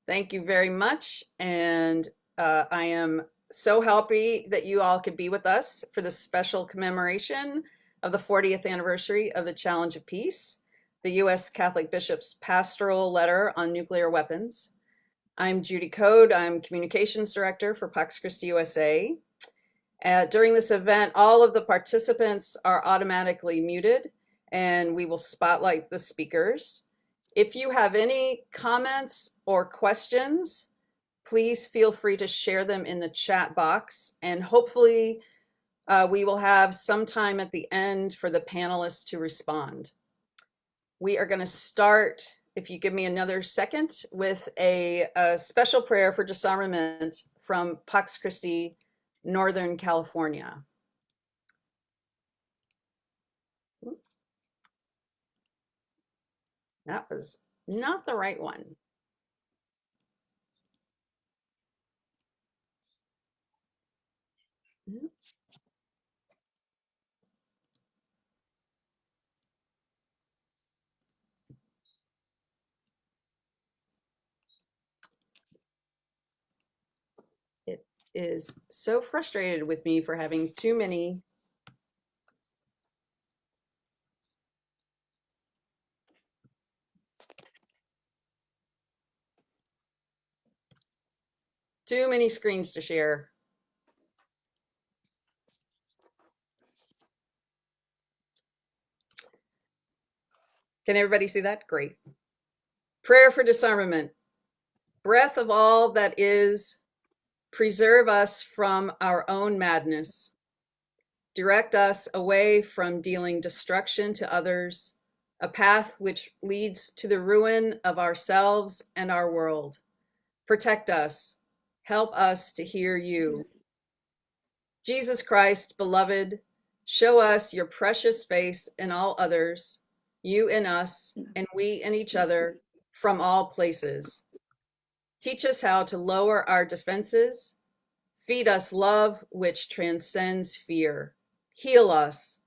Thank you very much. And I am so happy that you all could be with us for this special commemoration of the 40th anniversary of the Challenge of Peace, the U.S. Catholic Bishop's pastoral letter on nuclear weapons. I'm Judy Code. I'm Communications Director for Pax Christi USA. During this event, all of the participants are automatically muted, and we will spotlight the speakers. If you have any comments or questions, please feel free to share them in the chat box, and hopefully we will have some time at the end for the panelists to respond. We are going to start, if you give me another second, with a special prayer for disarmament from Pax Christi, Northern California. That was not the right one. It is so frustrated with me for having too many screens to share. Can everybody see that? Great. Prayer for disarmament. Breath of all that is, preserve us from our own madness. Direct us away from dealing destruction to others, a path which leads to the ruin of ourselves and our world. Protect us. Help us to hear you. Jesus Christ, beloved, show us your precious face in all others, you in us, and we in each other, from all places. Teach us how to lower our defenses. Feed us love which transcends fear. Heal us.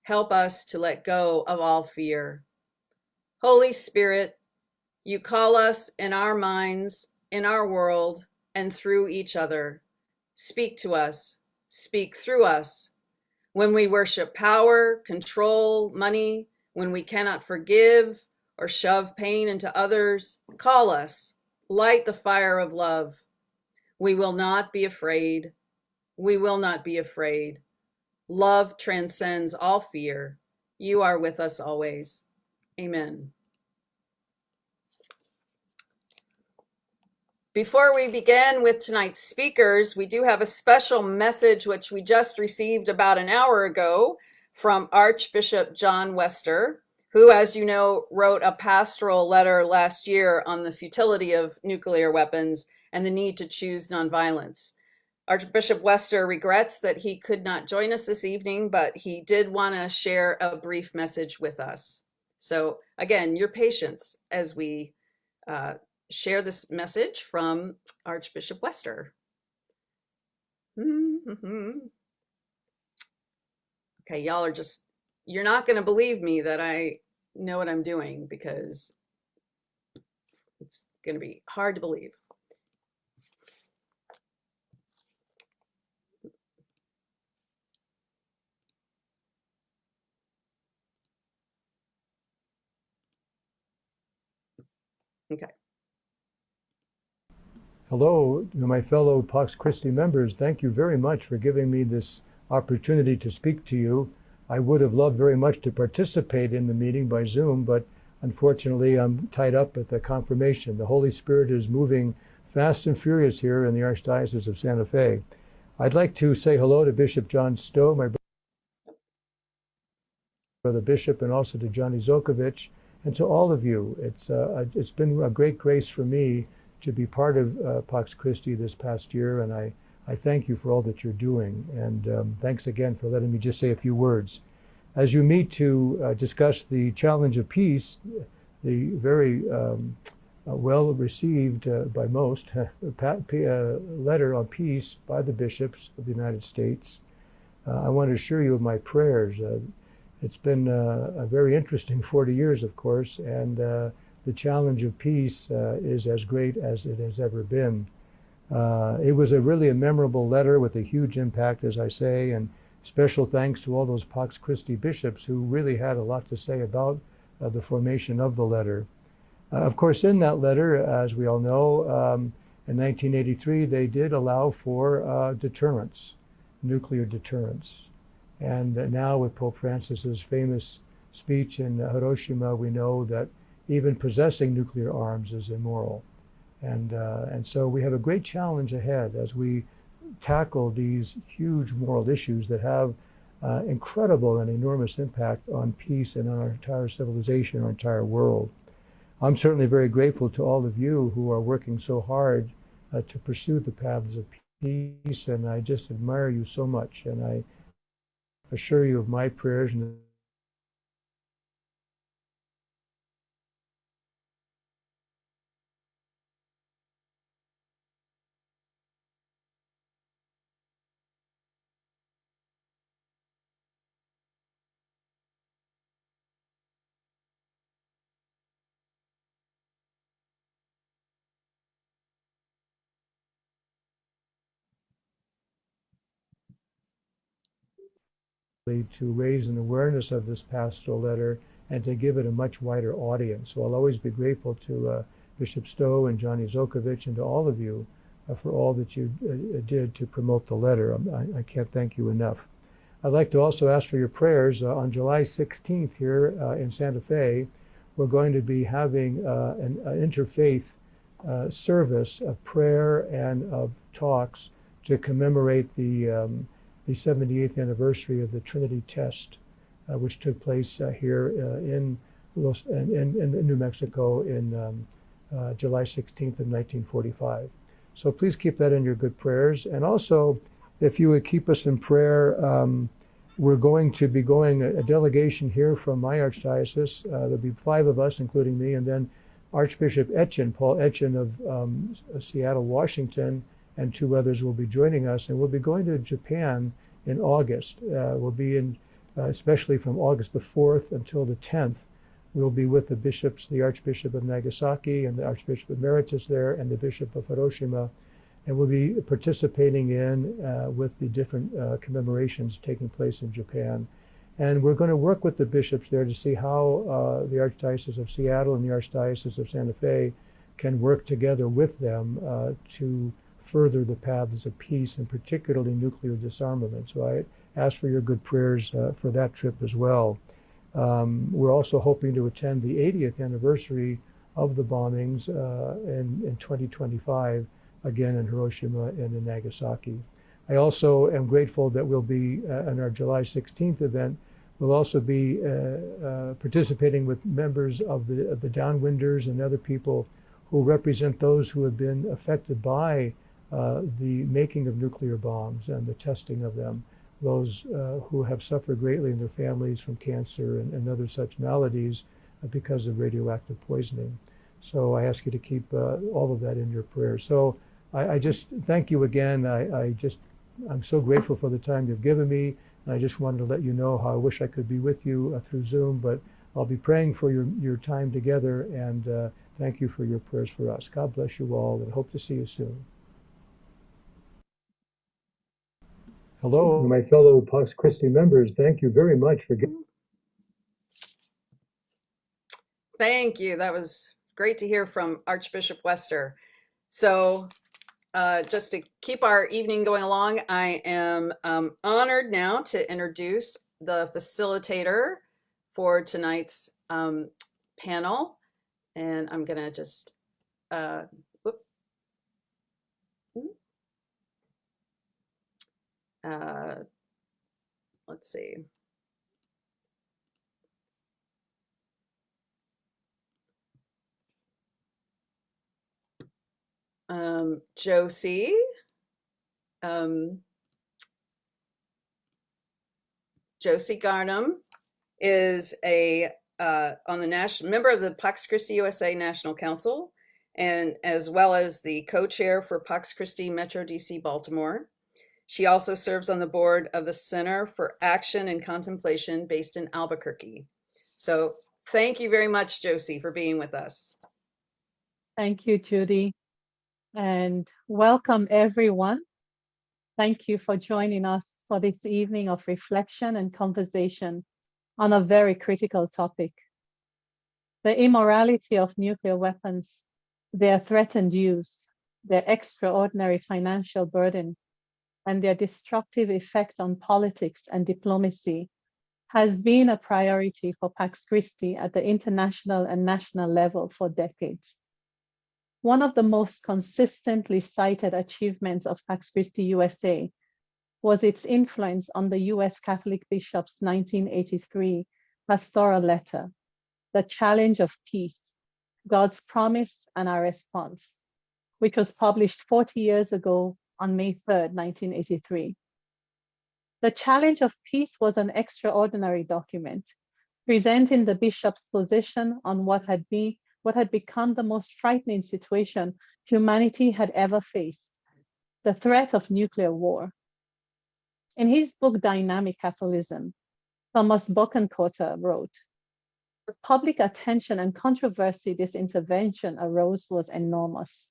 Help us to let go of all fear. Holy Spirit, you call us in our minds, in our world, and through each other. Speak to us. Speak through us. When we worship power, control, money, when we cannot forgive or shove pain into others, call us. Light the fire of love. We will not be afraid. We will not be afraid. Love transcends all fear. You are with us always. Amen. Before we begin with tonight's speakers, we do have a special message which we just received about an hour ago from Archbishop John Wester, who, as you know, wrote a pastoral letter last year on the futility of nuclear weapons and the need to choose nonviolence. Archbishop Wester regrets that he could not join us this evening, but he did want to share a brief message with us. So again, your patience as we share this message from Archbishop Wester. Okay, y'all are you're not going to believe me that I know what I'm doing because it's going to be hard to believe. Okay. Hello, to my fellow Pax Christi members. Thank you very much for giving me this opportunity to speak to you. I would have loved very much to participate in the meeting by Zoom, but unfortunately I'm tied up at the confirmation. The Holy Spirit is moving fast and furious here in the Archdiocese of Santa Fe. I'd like to say hello to Bishop John Stowe, my brother Bishop, and also to Johnny Zokovich, and to all of you. It's been a great grace for me to be part of Pax Christi this past year, and I thank you for all that you're doing. And thanks again for letting me just say a few words. As you meet to discuss the challenge of peace, the very well received by most letter on peace by the bishops of the United States, I want to assure you of my prayers. It's been a very interesting 40 years, of course, and the challenge of peace is as great as it has ever been. It was really a memorable letter with a huge impact, as I say, and special thanks to all those Pax Christi bishops who really had a lot to say about the formation of the letter. Of course, in that letter, as we all know, in 1983, they did allow for deterrence, nuclear deterrence. And now with Pope Francis's famous speech in Hiroshima, we know that even possessing nuclear arms is immoral. And so we have a great challenge ahead as we tackle these huge moral issues that have incredible and enormous impact on peace and on our entire civilization, our entire world. I'm certainly very grateful to all of you who are working so hard to pursue the paths of peace, and I just admire you so much, and I assure you of my prayers and to raise an awareness of this pastoral letter and to give it a much wider audience. So I'll always be grateful to Bishop Stowe and Johnny Zokovich and to all of you for all that you did to promote the letter. I can't thank you enough. I'd like to also ask for your prayers. On July 16th here in Santa Fe, we're going to be having an interfaith service of prayer and of talks to commemorate the 78th anniversary of the Trinity test, which took place here in New Mexico in July 16th of 1945. So please keep that in your good prayers. And also, if you would keep us in prayer, we're going to be going, a delegation here from my archdiocese. There'll be 5 of us, including me, and then Archbishop Etchen, Paul Etchen of Seattle, Washington, and 2 others will be joining us, and we'll be going to Japan in August. We'll be in, especially from August the 4th until the 10th, we'll be with the bishops, the Archbishop of Nagasaki and the Archbishop Emeritus there and the Bishop of Hiroshima, and we'll be participating in with the different commemorations taking place in Japan. And we're going to work with the bishops there to see how the Archdiocese of Seattle and the Archdiocese of Santa Fe can work together with them to further the paths of peace, and particularly nuclear disarmament. So I ask for your good prayers for that trip as well. We're also hoping to attend the 80th anniversary of the bombings in 2025, again in Hiroshima and in Nagasaki. I also am grateful that we'll be, in our July 16th event, we'll also be participating with members of the downwinders and other people who represent those who have been affected by the making of nuclear bombs and the testing of them, those who have suffered greatly in their families from cancer and other such maladies because of radioactive poisoning. So I ask you to keep all of that in your prayers. So I just thank you again. I'm so grateful for the time you've given me. And I just wanted to let you know how I wish I could be with you through Zoom, but I'll be praying for your time together, and thank you for your prayers for us. God bless you all, and hope to see you soon. Hello, my fellow Pax Christi members. Thank you very much for getting. Thank you. That was great to hear from Archbishop Wester. So just to keep our evening going along, I am honored now to introduce the facilitator for tonight's panel. And I'm going to just, let's see. Josie, Josie Garnem is a on the national member of the Pax Christi USA National Council, and as well as the co-chair for Pax Christi Metro DC Baltimore. She also serves on the board of the Center for Action and Contemplation based in Albuquerque. So thank you very much, Josie, for being with us. Thank you, Judy, and welcome everyone. Thank you for joining us for this evening of reflection and conversation on a very critical topic. The immorality of nuclear weapons, their threatened use, their extraordinary financial burden, and their destructive effect on politics and diplomacy has been a priority for Pax Christi at the international and national level for decades. One of the most consistently cited achievements of Pax Christi USA was its influence on the US Catholic Bishops' 1983 pastoral letter, The Challenge of Peace, God's Promise and Our Response, which was published 40 years ago on May 3rd, 1983. The Challenge of Peace was an extraordinary document, presenting the bishop's position on what had become the most frightening situation humanity had ever faced, the threat of nuclear war. In his book, Dynamic Catholicism, Thomas Bokenkotter wrote, "The public attention and controversy this intervention arose was enormous."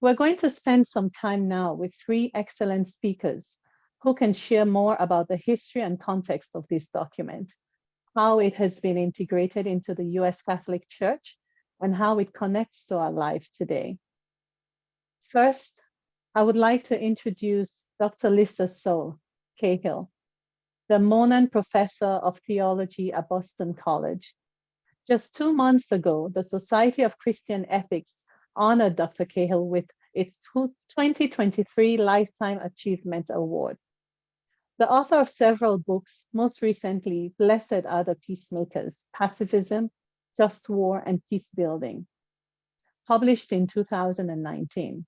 We're going to spend some time now with three excellent speakers who can share more about the history and context of this document, how it has been integrated into the US Catholic Church, and how it connects to our life today. First, I would like to introduce Dr. Lisa Sowle Cahill, the Monan Professor of Theology at Boston College. Just 2 months ago, the Society of Christian Ethics honored Dr. Cahill with its 2023 Lifetime Achievement Award. The author of several books, most recently, Blessed Are the Peacemakers, Pacifism, Just War, and Peace Building, published in 2019.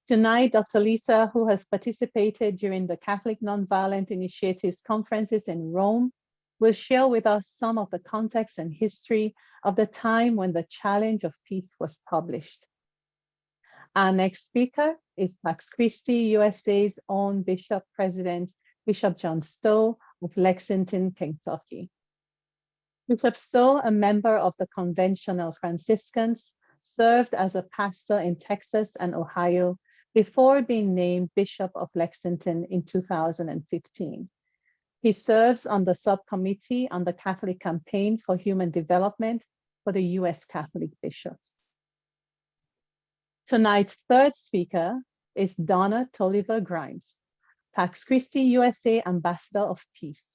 Tonight, Dr. Lisa, who has participated during the Catholic Nonviolent Initiatives conferences in Rome, will share with us some of the context and history of the time when The Challenge of Peace was published. Our next speaker is Pax Christi USA's own Bishop President, Bishop John Stowe of Lexington, Kentucky. Bishop Stowe, a member of the Conventional Franciscans, served as a pastor in Texas and Ohio before being named Bishop of Lexington in 2015. He serves on the subcommittee on the Catholic Campaign for Human Development for the US Catholic Bishops. Tonight's third speaker is Donna Tolliver-Grimes, Pax Christi USA Ambassador of Peace.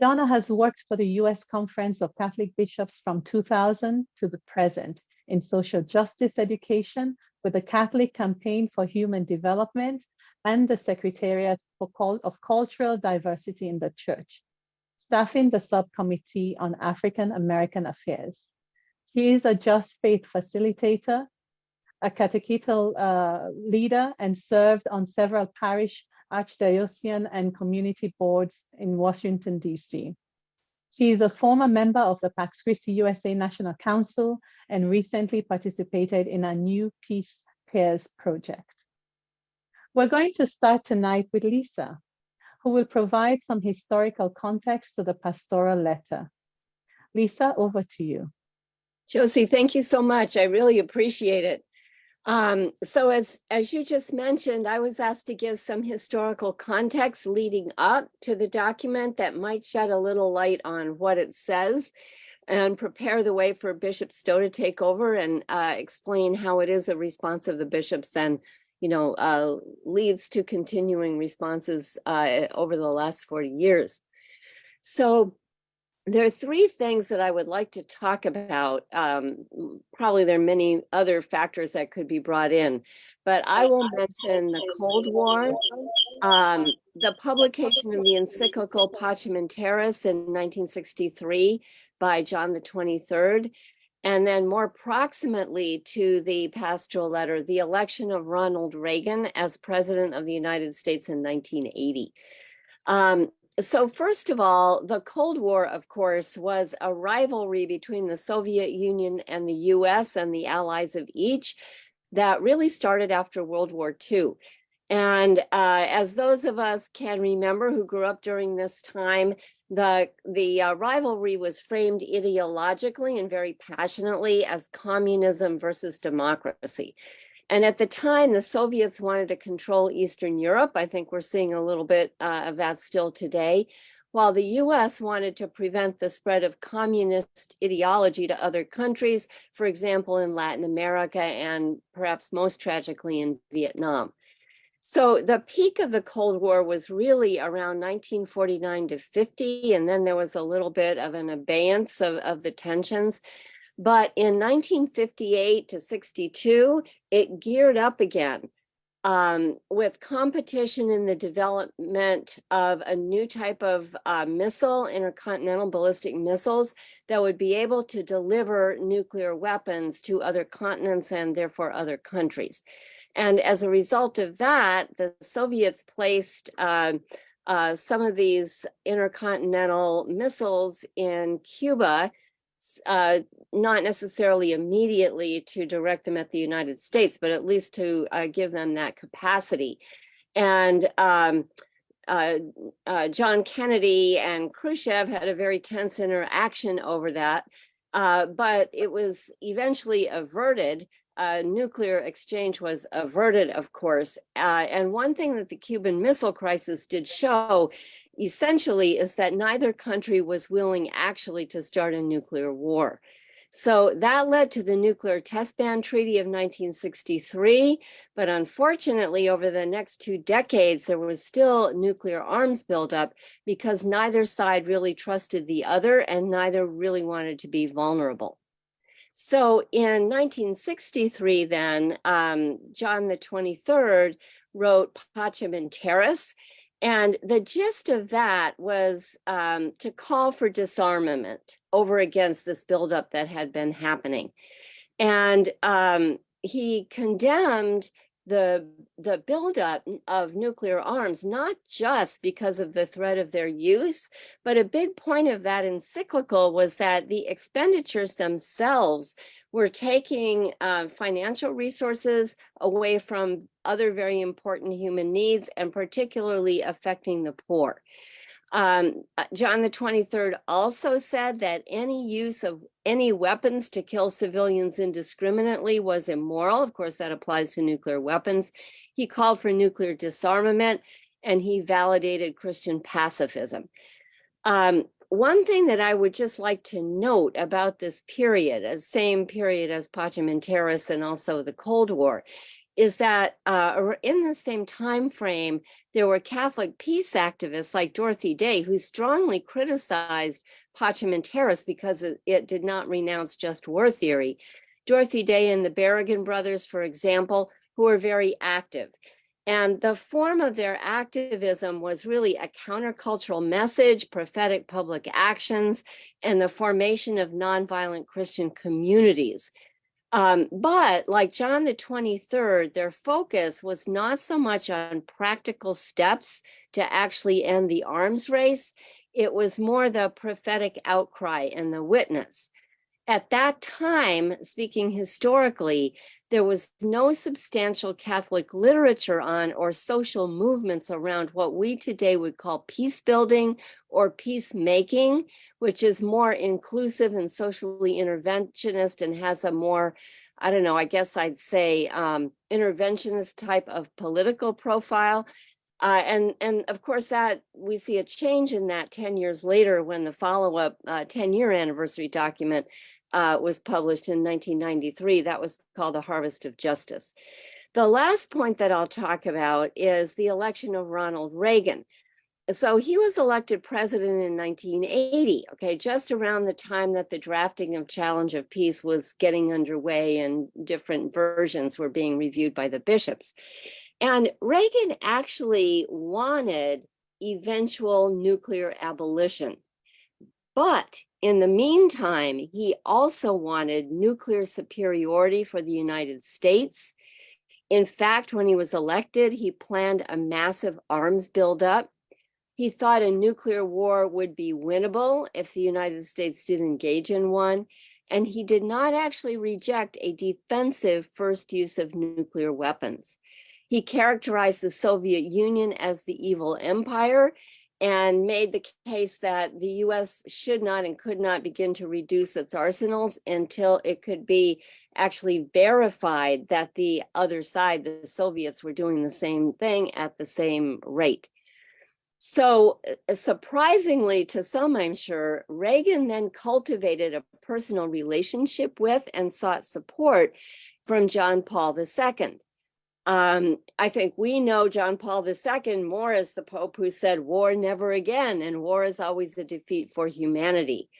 Donna has worked for the US Conference of Catholic Bishops from 2000 to the present in social justice education with the Catholic Campaign for Human Development and the Secretariat of Cultural Diversity in the Church, staffing the subcommittee on African American Affairs. She is a Just Faith facilitator, a catechetical leader, and served on several parish, archdiocesan, and community boards in Washington, D.C. She is a former member of the Pax Christi USA National Council and recently participated in a New Peace Pairs project. We're going to start tonight with Lisa, who will provide some historical context to the pastoral letter. Lisa, over to you. Josie, thank you so much. I really appreciate it. So as you just mentioned, I was asked to give some historical context leading up to the document that might shed a little light on what it says and prepare the way for Bishop Stowe to take over and explain how it is a response of the bishops and, leads to continuing responses over the last 40 years. So there are three things that I would like to talk about. Probably there are many other factors that could be brought in, but I will mention the Cold War, the publication of the encyclical Pacem in Terris in 1963 by John the 23rd, and then more proximately to the pastoral letter, the election of Ronald Reagan as President of the United States in 1980. So first of all, the Cold War, of course, was a rivalry between the Soviet Union and the US and the allies of each that really started after World War II. And as those of us can remember who grew up during this time, The rivalry was framed ideologically and very passionately as communism versus democracy. And at the time, the Soviets wanted to control Eastern Europe. I think we're seeing a little bit of that still today, while the US wanted to prevent the spread of communist ideology to other countries, for example, in Latin America and perhaps most tragically in Vietnam. So the peak of the Cold War was really around 1949 to 50, and then there was a little bit of an abeyance of the tensions. But in 1958 to 62, it geared up again with competition in the development of a new type of missile, intercontinental ballistic missiles, that would be able to deliver nuclear weapons to other continents and therefore other countries. And as a result of that, the Soviets placed some of these intercontinental missiles in Cuba, not necessarily immediately to direct them at the United States, but at least to give them that capacity. And John Kennedy and Khrushchev had a very tense interaction over that, but it was eventually averted. Nuclear exchange was averted, of course. And one thing that the Cuban Missile Crisis did show, essentially, is that neither country was willing actually to start a nuclear war. So that led to the Nuclear Test Ban Treaty of 1963. But unfortunately, over the next 2 decades, there was still nuclear arms buildup because neither side really trusted the other and neither really wanted to be vulnerable. So in 1963, then, John the 23rd wrote Pacem in Terris. And the gist of that was to call for disarmament over against this buildup that had been happening. And he condemned the buildup of nuclear arms, not just because of the threat of their use, but a big point of that encyclical was that the expenditures themselves were taking financial resources away from other very important human needs and particularly affecting the poor. John the 23rd also said that any use of any weapons to kill civilians indiscriminately was immoral. Of course, that applies to nuclear weapons. He called for nuclear disarmament, and he validated Christian pacifism. One thing that I would just like to note about this period, as same period as Pacem in Terris and also the Cold War, is that in the same time frame, there were Catholic peace activists like Dorothy Day who strongly criticized Pacem in Terris because it did not renounce just war theory. Dorothy Day and the Berrigan brothers, for example, who were very active. And the form of their activism was really a countercultural message, prophetic public actions, and the formation of nonviolent Christian communities. But like John the 23rd, their focus was not so much on practical steps to actually end the arms race. It was more the prophetic outcry and the witness. At that time, speaking historically, there was no substantial Catholic literature on or social movements around what we today would call peace building or peacemaking, which is more inclusive and socially interventionist and has a more, I don't know, I guess I'd say interventionist type of political profile. And of course, that we see a change in that 10 years later when the follow-up 10-year anniversary document was published in 1993. That was called The Harvest of Justice. The last point that I'll talk about is the election of Ronald Reagan. So he was elected president in 1980, okay, just around the time that the drafting of Challenge of Peace was getting underway and different versions were being reviewed by the bishops. And Reagan actually wanted eventual nuclear abolition. But in the meantime, he also wanted nuclear superiority for the United States. In fact, when he was elected, he planned a massive arms buildup. He thought a nuclear war would be winnable if the United States did engage in one. And he did not actually reject a defensive first use of nuclear weapons. He characterized the Soviet Union as the evil empire, and made the case that the US should not and could not begin to reduce its arsenals until it could be actually verified that the other side, the Soviets, were doing the same thing at the same rate. So surprisingly to some, I'm sure, Reagan then cultivated a personal relationship with and sought support from John Paul II. I think we know John Paul II more as the Pope who said, war never again, and war is always a defeat for humanity.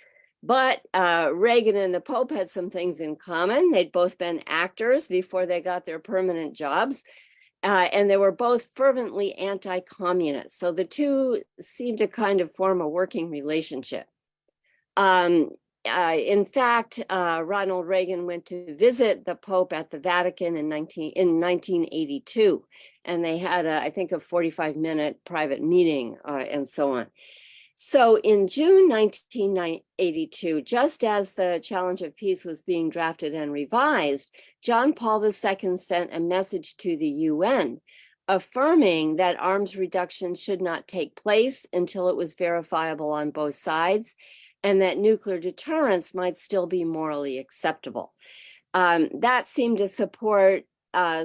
But Reagan and the Pope had some things in common. They'd both been actors before they got their permanent jobs. And they were both fervently anti-communist. So the two seemed to kind of form a working relationship. In fact, Ronald Reagan went to visit the Pope at the Vatican in 1982, and they had, I think, a 45-minute private meeting and so on. So in June 1982, just as the Challenge of Peace was being drafted and revised, John Paul II sent a message to the UN affirming that arms reduction should not take place until it was verifiable on both sides, and that nuclear deterrence might still be morally acceptable. That seemed to support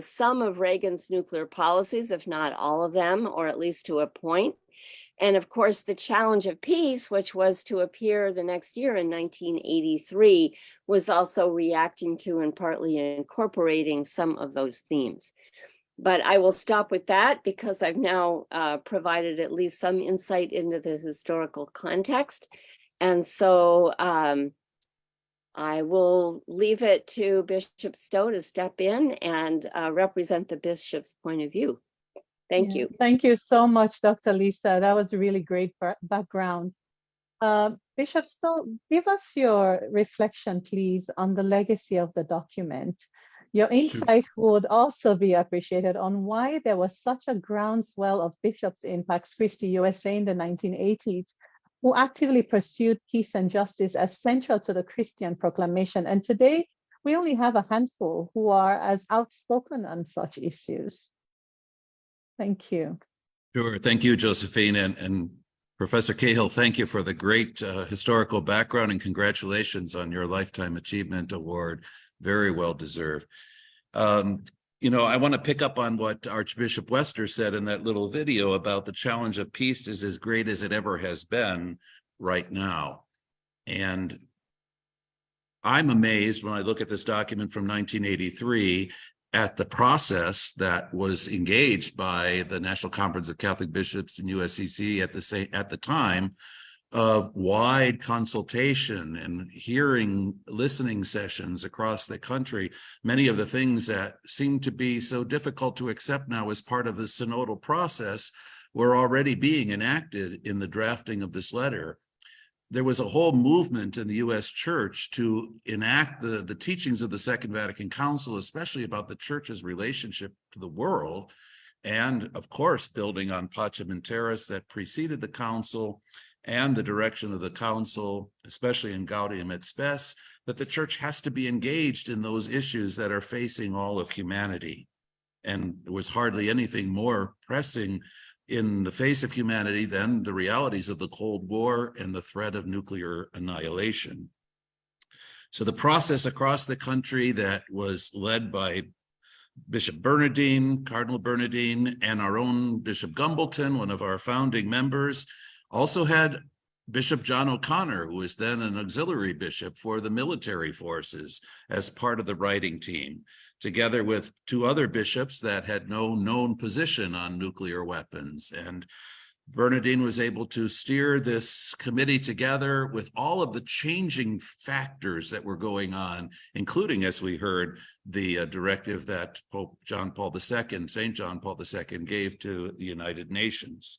some of Reagan's nuclear policies, if not all of them, or at least to a point. And of course, the Challenge of Peace, which was to appear the next year in 1983, was also reacting to and partly incorporating some of those themes. But I will stop with that because I've now provided at least some insight into the historical context. And so I will leave it to Bishop Stowe to step in and represent the bishop's point of view. Thank you. Thank you so much, Dr. Lisa. That was a really great background. Bishop Stowe, give us your reflection, please, on the legacy of the document. Your insight would also be appreciated on why there was such a groundswell of bishops in Pax Christi USA in the 1980s who actively pursued peace and justice as central to the Christian proclamation. And today, we only have a handful who are as outspoken on such issues. Thank you. Sure. Thank you, Josephine. And Professor Cahill, thank you for the great historical background, and congratulations on your Lifetime Achievement Award. Very well deserved. You know, I want to pick up on what Archbishop Wester said in that little video about the challenge of peace is as great as it ever has been right now. And I'm amazed when I look at this document from 1983 at the process that was engaged by the National Conference of Catholic Bishops and USCC at the time of wide consultation and listening sessions across the country. Many of the things that seem to be so difficult to accept now as part of the synodal process were already being enacted in the drafting of this letter. There was a whole movement in the U.S. Church to enact the teachings of the Second Vatican Council, especially about the Church's relationship to the world, and of course, building on Pacem in Terris that preceded the Council and the direction of the Council, especially in Gaudium et Spes, that the Church has to be engaged in those issues that are facing all of humanity. And there was hardly anything more pressing in the face of humanity than the realities of the Cold War and the threat of nuclear annihilation. So the process across the country that was led by Bishop Bernardine, Cardinal Bernardine, and our own Bishop Gumbleton, one of our founding members, also had Bishop John O'Connor, who was then an auxiliary bishop for the military forces, as part of the writing team, together with two other bishops that had no known position on nuclear weapons. And Bernardine was able to steer this committee together with all of the changing factors that were going on, including, as we heard, the directive that Pope John Paul II, St. John Paul II, gave to the United Nations.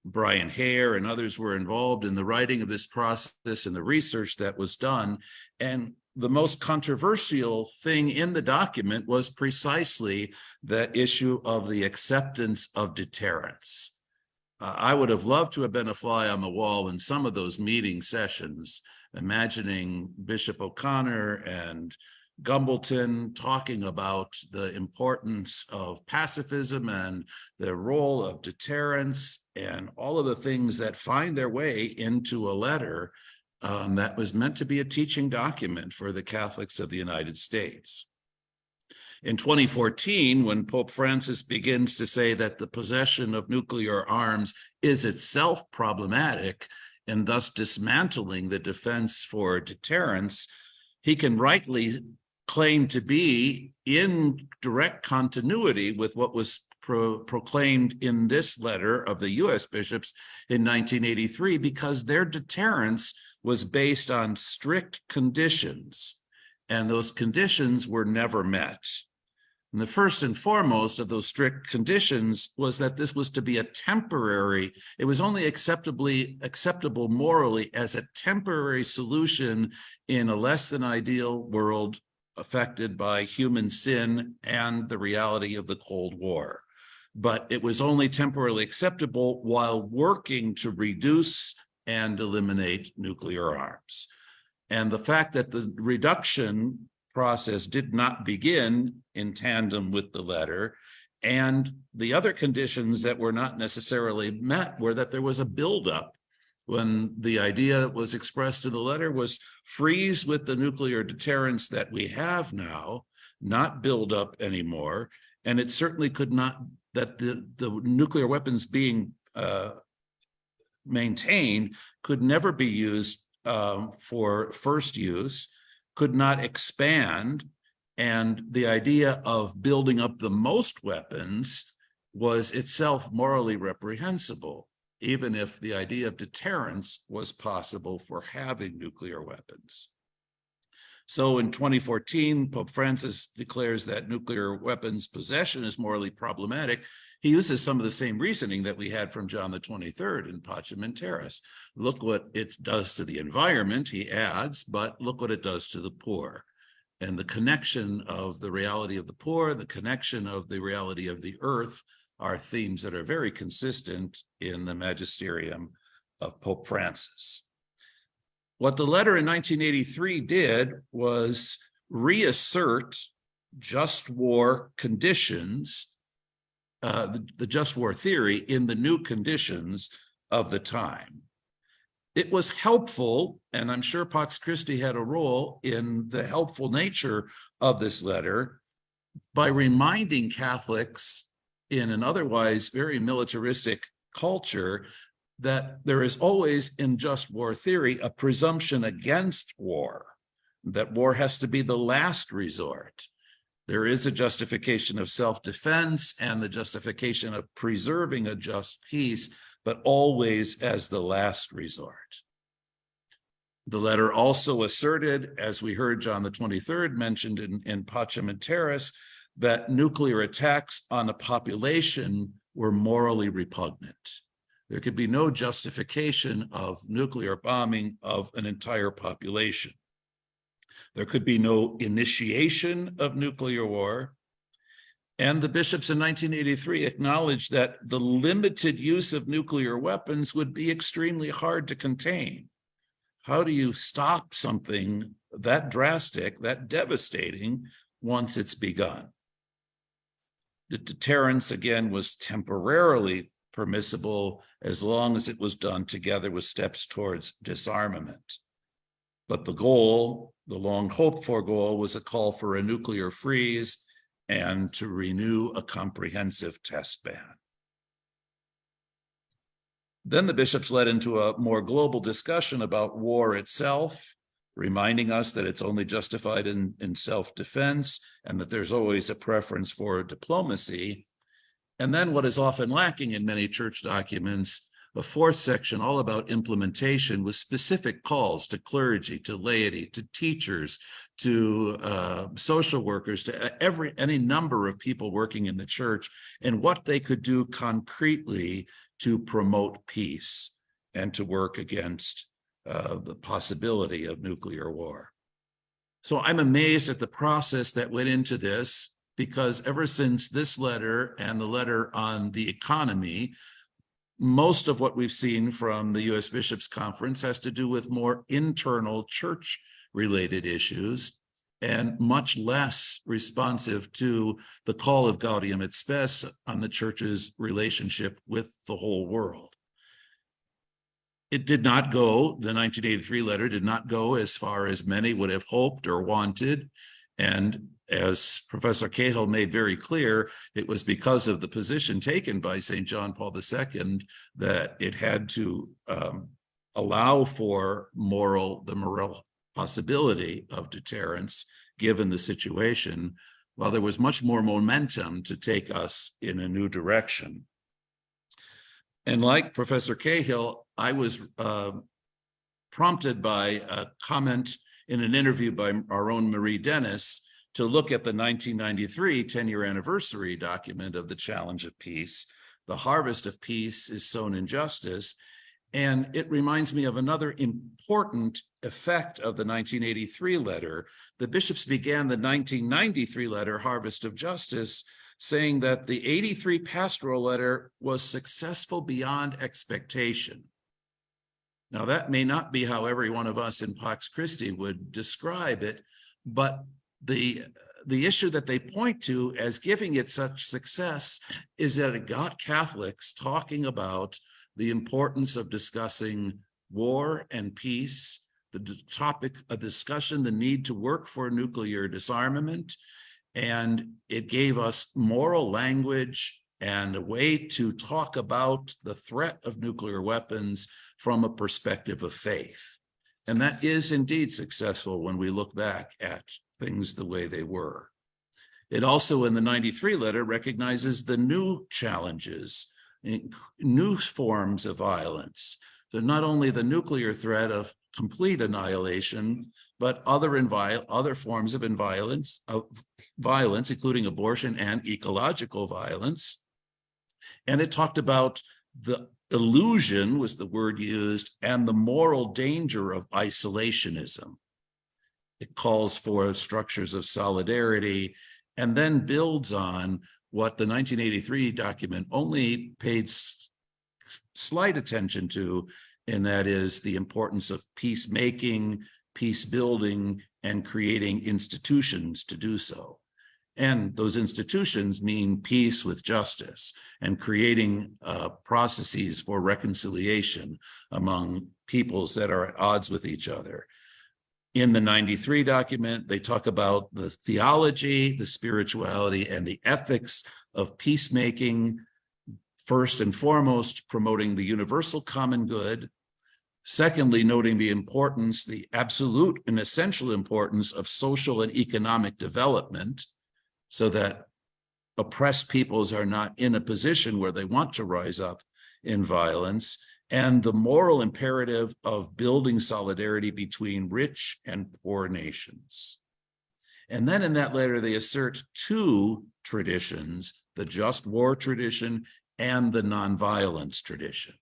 Brian Hare and others were involved in the writing of this process and the research that was done. And the most controversial thing in the document was precisely the issue of the acceptance of deterrence. I would have loved to have been a fly on the wall in some of those meeting sessions, imagining Bishop O'Connor and Gumbleton talking about the importance of pacifism and the role of deterrence and all of the things that find their way into a letter that was meant to be a teaching document for the Catholics of the United States. In 2014, when Pope Francis begins to say that the possession of nuclear arms is itself problematic and thus dismantling the defense for deterrence, he can rightly claim to be in direct continuity with what was proclaimed in this letter of the US bishops in 1983, because their deterrence was based on strict conditions, and those conditions were never met. And the first and foremost of those strict conditions was that this was to be a temporary, it was only acceptable morally as a temporary solution in a less than ideal world affected by human sin and the reality of the Cold War. But it was only temporarily acceptable while working to reduce and eliminate nuclear arms. And the fact that the reduction process did not begin in tandem with the letter, and the other conditions that were not necessarily met were that there was a buildup. When the idea that was expressed in the letter was freeze with the nuclear deterrence that we have now, not build up anymore, and it certainly could not, that the nuclear weapons being maintained could never be used for first use, could not expand, and the idea of building up the most weapons was itself morally reprehensible, even if the idea of deterrence was possible for having nuclear weapons. So in 2014, Pope Francis declares that nuclear weapons possession is morally problematic. He uses some of the same reasoning that we had from John the 23rd in Pacem in Terris. Look what it does to the environment, he adds, but look what it does to the poor. And the connection of the reality of the poor, the connection of the reality of the earth are themes that are very consistent in the magisterium of Pope Francis. What the letter in 1983 did was reassert just war conditions, the just war theory in the new conditions of the time. It was helpful, and I'm sure Pax Christi had a role in the helpful nature of this letter by reminding Catholics in an otherwise very militaristic culture that there is always in just war theory a presumption against war, that war has to be the last resort. There is a justification of self-defense and the justification of preserving a just peace, but always as the last resort. The letter also asserted, as we heard John the 23rd mentioned in Pacem in Terris, that nuclear attacks on a population were morally repugnant. There could be no justification of nuclear bombing of an entire population. There could be no initiation of nuclear war. And the bishops in 1983 acknowledged that the limited use of nuclear weapons would be extremely hard to contain. How do you stop something that drastic, that devastating, once it's begun? The deterrence, again, was temporarily permissible as long as it was done together with steps towards disarmament. But the goal, the long hoped for goal, was a call for a nuclear freeze and to renew a comprehensive test ban. Then the bishops led into a more global discussion about war itself, reminding us that it's only justified in self-defense and that there's always a preference for diplomacy. And then what is often lacking in many church documents, a fourth section all about implementation with specific calls to clergy, to laity, to teachers, to social workers, to any number of people working in the church, and what they could do concretely to promote peace and to work against the possibility of nuclear war. So I'm amazed at the process that went into this, because ever since this letter and the letter on the economy, most of what we've seen from the U.S. Bishops' Conference has to do with more internal church-related issues. and much less responsive to the call of Gaudium et Spes on the church's relationship with the whole world. It did not go, the 1983 letter did not go as far as many would have hoped or wanted. And as Professor Cahill made very clear, it was because of the position taken by St. John Paul II that it had to allow for the moral possibility of deterrence given the situation, while there was much more momentum to take us in a new direction. And like Professor Cahill, I was prompted by a comment in an interview by our own Marie Dennis to look at the 1993 10-year anniversary document of the Challenge of Peace. The harvest of peace is sown in justice. And it reminds me of another important effect of the 1983 letter. The bishops began the 1993 letter, Harvest of Justice, saying that the 83 pastoral letter was successful beyond expectation. Now, that may not be how every one of us in Pax Christi would describe it, but the issue that they point to as giving it such success is that it got Catholics talking about the importance of discussing war and peace, the topic of discussion, the need to work for nuclear disarmament, and it gave us moral language and a way to talk about the threat of nuclear weapons from a perspective of faith. And that is indeed successful when we look back at things the way they were. It also, in the 93 letter, recognizes the new challenges, new forms of violence. So not only the nuclear threat of complete annihilation, but other forms of violence, including abortion and ecological violence. And it talked about the illusion, was the word used, and the moral danger of isolationism. It calls for structures of solidarity and then builds on what the 1983 document only paid slight attention to, and that is the importance of peacemaking, peace building, and creating institutions to do so. And those institutions mean peace with justice and creating processes for reconciliation among peoples that are at odds with each other. In the 93 document, they talk about the theology, the spirituality, and the ethics of peacemaking, first and foremost, promoting the universal common good. Secondly, noting the importance, the absolute and essential importance of social and economic development, so that oppressed peoples are not in a position where they want to rise up in violence, and the moral imperative of building solidarity between rich and poor nations. And then in that letter, they assert two traditions, the just war tradition and the nonviolence tradition.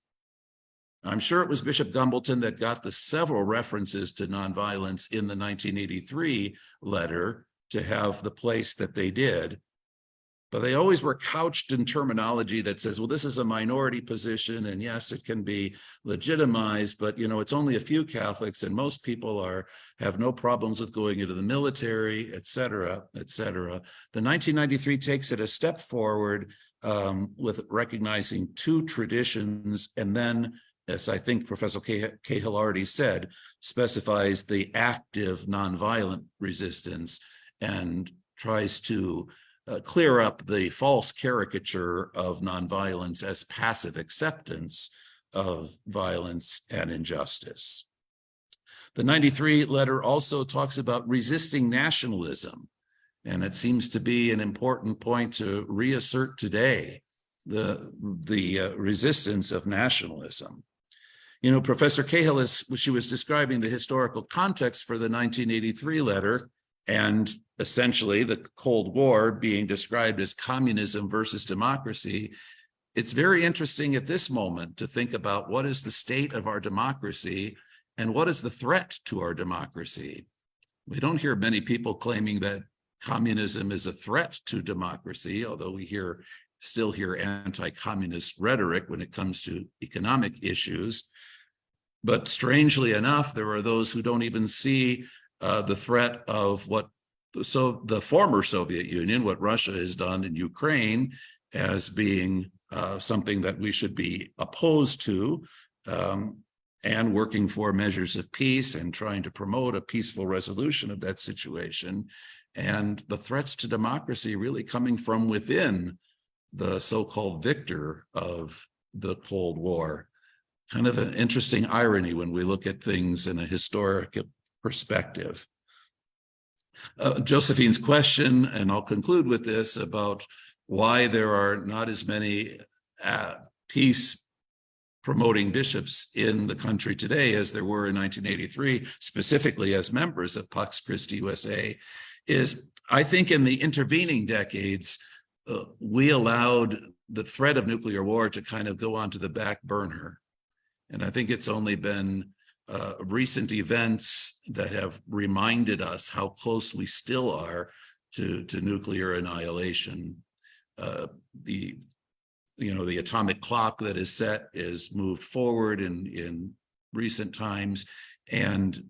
I'm sure it was Bishop Gumbleton that got the several references to nonviolence in the 1983 letter to have the place that they did. But they always were couched in terminology that says, well, this is a minority position, and yes, it can be legitimized, but it's only a few Catholics, and most people have no problems with going into the military, et cetera, et cetera. The 1993 takes it a step forward with recognizing two traditions, and then, as I think Professor Cahill already said, specifies the active nonviolent resistance and tries to clear up the false caricature of nonviolence as passive acceptance of violence and injustice. The 93 letter also talks about resisting nationalism, and it seems to be an important point to reassert today, the resistance of nationalism. Professor Cahill, as she was describing the historical context for the 1983 letter, and essentially the Cold War being described as communism versus democracy, it's very interesting at this moment to think about what is the state of our democracy and what is the threat to our democracy. We don't hear many people claiming that communism is a threat to democracy, although we still hear anti-communist rhetoric when it comes to economic issues. But strangely enough, there are those who don't even see the threat of what so the former Soviet Union, what Russia has done in Ukraine, as being something that we should be opposed to, and working for measures of peace and trying to promote a peaceful resolution of that situation, and the threats to democracy really coming from within the so-called victor of the Cold War. Kind of an interesting irony when we look at things in a historic perspective. Josephine's question, and I'll conclude with this, about why there are not as many peace promoting bishops in the country today as there were in 1983, specifically as members of Pax Christi USA, is I think in the intervening decades, we allowed the threat of nuclear war to kind of go onto the back burner. And I think it's only been recent events that have reminded us how close we still are to nuclear annihilation. The atomic clock that is set is moved forward in recent times, and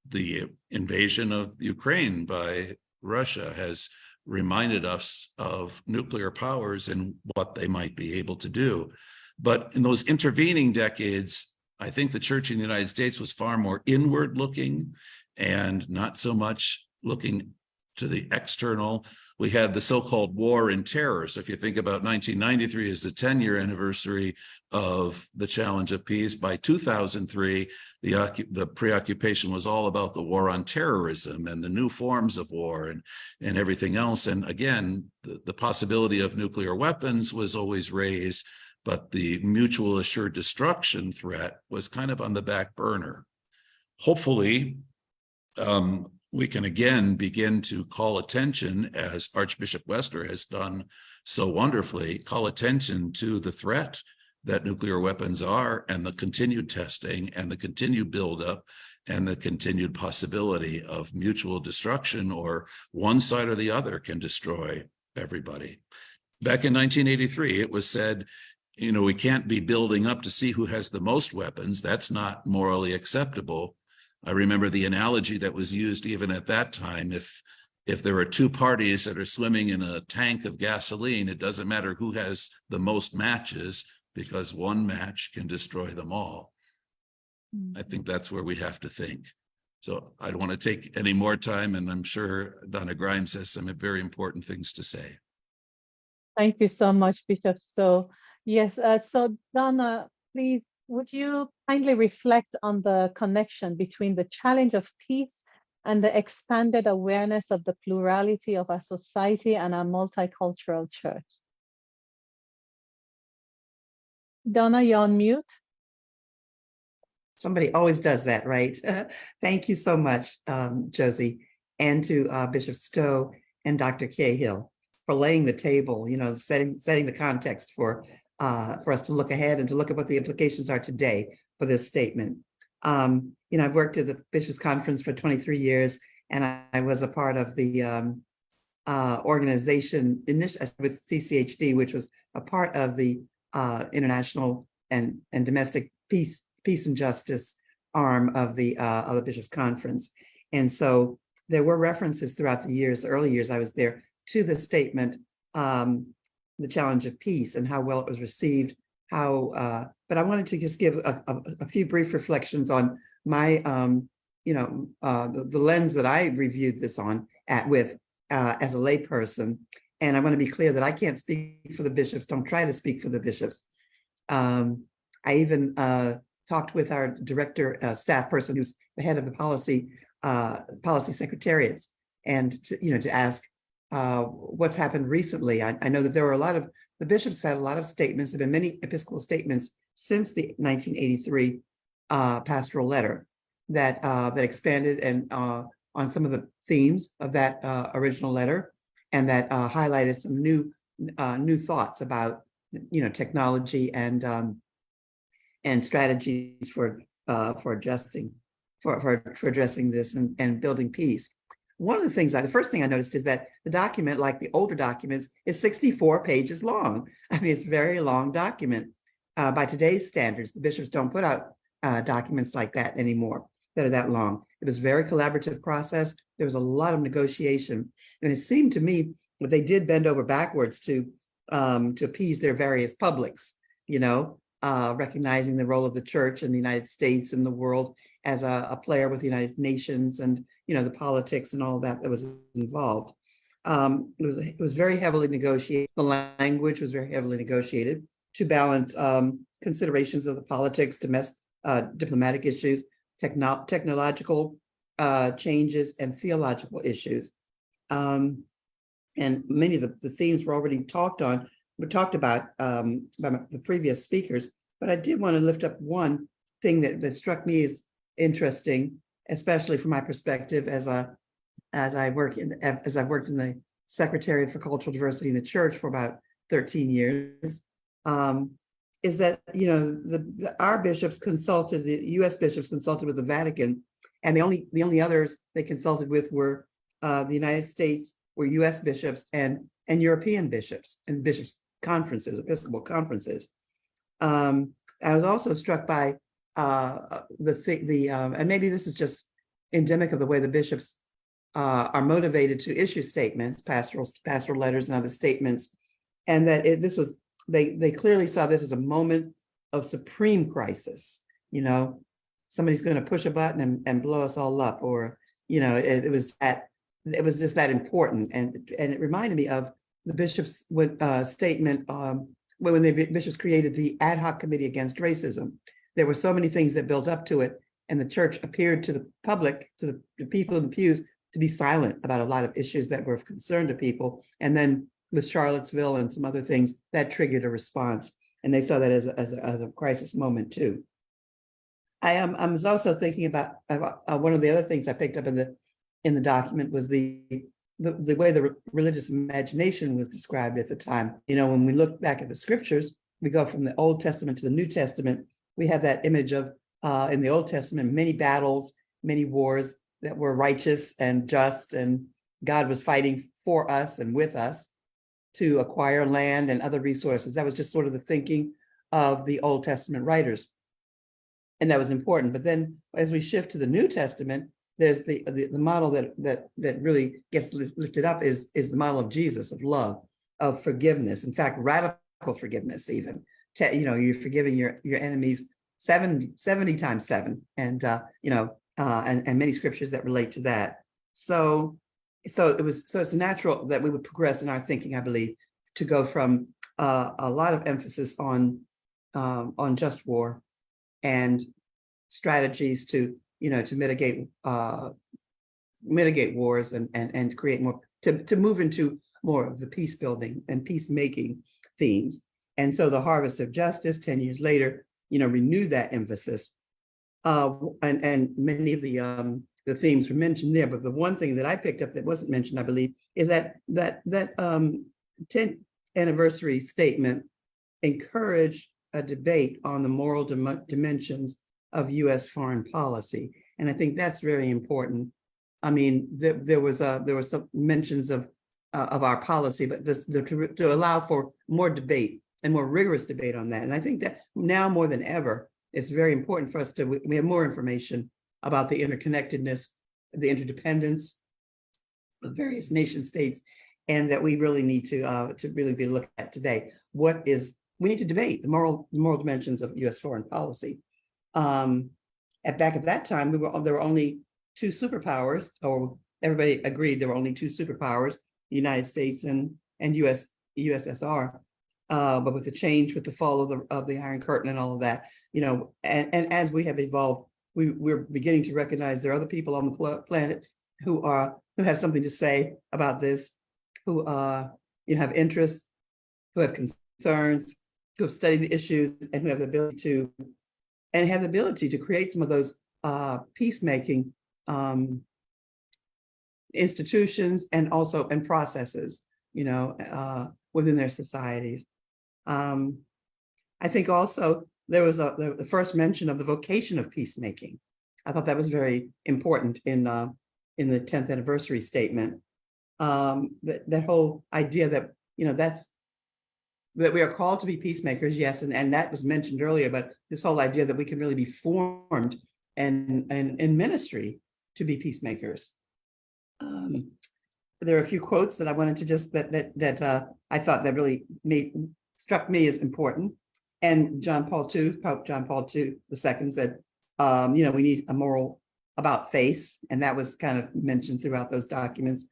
the invasion of Ukraine by Russia has reminded us of nuclear powers and what they might be able to do. But in those intervening decades, I think the church in the United States was far more inward looking and not so much looking to the external. We had the so-called war in terror. So if you think about 1993 as the 10-year anniversary of the challenge of peace, by 2003, the preoccupation was all about the war on terrorism and the new forms of war and everything else. And again, the possibility of nuclear weapons was always raised, but the mutual assured destruction threat was kind of on the back burner. Hopefully, we can again begin to call attention, as Archbishop Wester has done so wonderfully, call attention to the threat that nuclear weapons are, and the continued testing and the continued buildup and the continued possibility of mutual destruction, or one side or the other can destroy everybody. Back in 1983, it was said, we can't be building up to see who has the most weapons. That's not morally acceptable. I remember the analogy that was used even at that time. If there are two parties that are swimming in a tank of gasoline, it doesn't matter who has the most matches, because one match can destroy them all. I think that's where we have to think. So I don't want to take any more time, and I'm sure Donna Grimes has some very important things to say. Thank you so much, Bishop Stowe. Yes, so Donna, please, would you kindly reflect on the connection between the challenge of peace and the expanded awareness of the plurality of our society and our multicultural church? Donna, you're on mute. Somebody always does that, right? Thank you so much, Josie, and to Bishop Stowe and Dr. Cahill for laying the table, setting the context for us to look ahead and to look at what the implications are today for this statement. I've worked at the Bishops' Conference for 23 years, and I was a part of the organization with CCHD, which was a part of the international and domestic peace and justice arm of the Bishops' Conference. And so there were references throughout the early years I was there, to the statement, the challenge of peace, and how well it was received. But I wanted to just give a few brief reflections on my, the lens that I reviewed this with as a layperson. And I want to be clear that I can't speak for the bishops. Don't try to speak for the bishops. I even talked with our director, staff person, who's the head of the policy secretariats, and to ask what's happened recently. I know that there were the bishops have had a lot of statements. There have been many episcopal statements since the 1983 pastoral letter that expanded and on some of the themes of that original letter, and that highlighted some new thoughts about technology and strategies for addressing this and building peace. One of the things, the first thing I noticed is that the document, like the older documents, is 64 pages long. I mean, it's a very long document. By today's standards, the bishops don't put out documents like that anymore that are that long. It was a very collaborative process there was a lot of negotiation. And it seemed to me that they did bend over backwards to appease their various publics, recognizing the role of the church in the United States and the world as a player with the United Nations and, the politics and all that was involved. It was very heavily negotiated. The language was very heavily negotiated to balance considerations of the politics, diplomatic issues, technological changes, and theological issues. And many of the themes were already talked about by the previous speakers. But I did want to lift up one thing that struck me as interesting, especially from my perspective as I've worked in the Secretariat for Cultural Diversity in the Church for about 13 years, is that our bishops consulted, the U.S. bishops consulted with the Vatican, and the only others they consulted with were the United States, were U.S. bishops and European bishops and bishops conferences, Episcopal conferences. I was also struck by and maybe this is just endemic of the way the bishops are motivated to issue statements, pastoral letters and other statements, and that they clearly saw this as a moment of supreme crisis. Somebody's going to push a button and blow us all up, or it was just that important, and it reminded me of the bishop's statement when the bishops created the ad hoc committee against racism. There were so many things that built up to it, and the church appeared to the public, to the people in the pews, to be silent about a lot of issues that were of concern to people. And then with Charlottesville and some other things, that triggered a response, and they saw that as a crisis moment too. I was also thinking about one of the other things I picked up in the document was the way the religious imagination was described at the time. When we look back at the scriptures, we go from the Old Testament to the New Testament. We have that image of in the Old Testament, many battles, many wars that were righteous and just, and God was fighting for us and with us to acquire land and other resources. That was just sort of the thinking of the Old Testament writers. And that was important. But then as we shift to the New Testament, there's the model that really gets lifted up is the model of Jesus, of love, of forgiveness. In fact, radical forgiveness even. You're forgiving your enemies 70 times 7, and and many scriptures that relate to that. So it's natural that we would progress in our thinking, I believe, to go from a lot of emphasis on just war and strategies to mitigate wars and create more, to move into more of the peace building and peacemaking themes. And so the Harvest of Justice 10 years later, renewed that emphasis. And many of the themes were mentioned there. But the one thing that I picked up that wasn't mentioned, I believe, is that 10th anniversary statement encouraged a debate on the moral dimensions of U.S. foreign policy. And I think that's very important. I mean, there were some mentions of our policy, but to allow for more debate and more rigorous debate on that. And I think that now more than ever, it's very important for us we have more information about the interconnectedness, the interdependence of various nation states, and that we really need to really be looking at today. We need to debate the moral dimensions of U.S. foreign policy. Back at that time, there were only two superpowers, or everybody agreed there were only two superpowers, the United States and USSR. But with the change, with the fall of the Iron Curtain and all of that, and as we have evolved, we're beginning to recognize there are other people on the planet who have something to say about this, who have interests, who have concerns, who have studied the issues, and who have the ability to create some of those peacemaking institutions and processes, within their societies. I think also there was the first mention of the vocation of peacemaking. I thought that was very important in the 10th anniversary statement. That whole idea that that we are called to be peacemakers, yes, and that was mentioned earlier. But this whole idea that we can really be formed and in ministry to be peacemakers. there are a few quotes that I wanted to just that I thought that really struck me as important. And Pope John Paul II said, we need a moral about face, and that was kind of mentioned throughout those documents.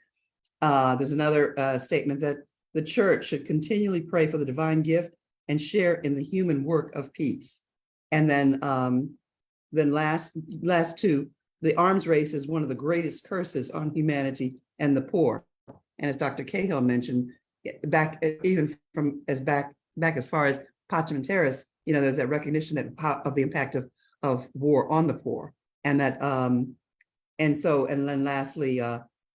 There's another statement that the church should continually pray for the divine gift and share in the human work of peace. And then last two, the arms race is one of the greatest curses on humanity and the poor. And as Dr. Cahill mentioned, back as far as Pacem in Terris, there's that recognition of the impact of war on the poor. And that and then lastly,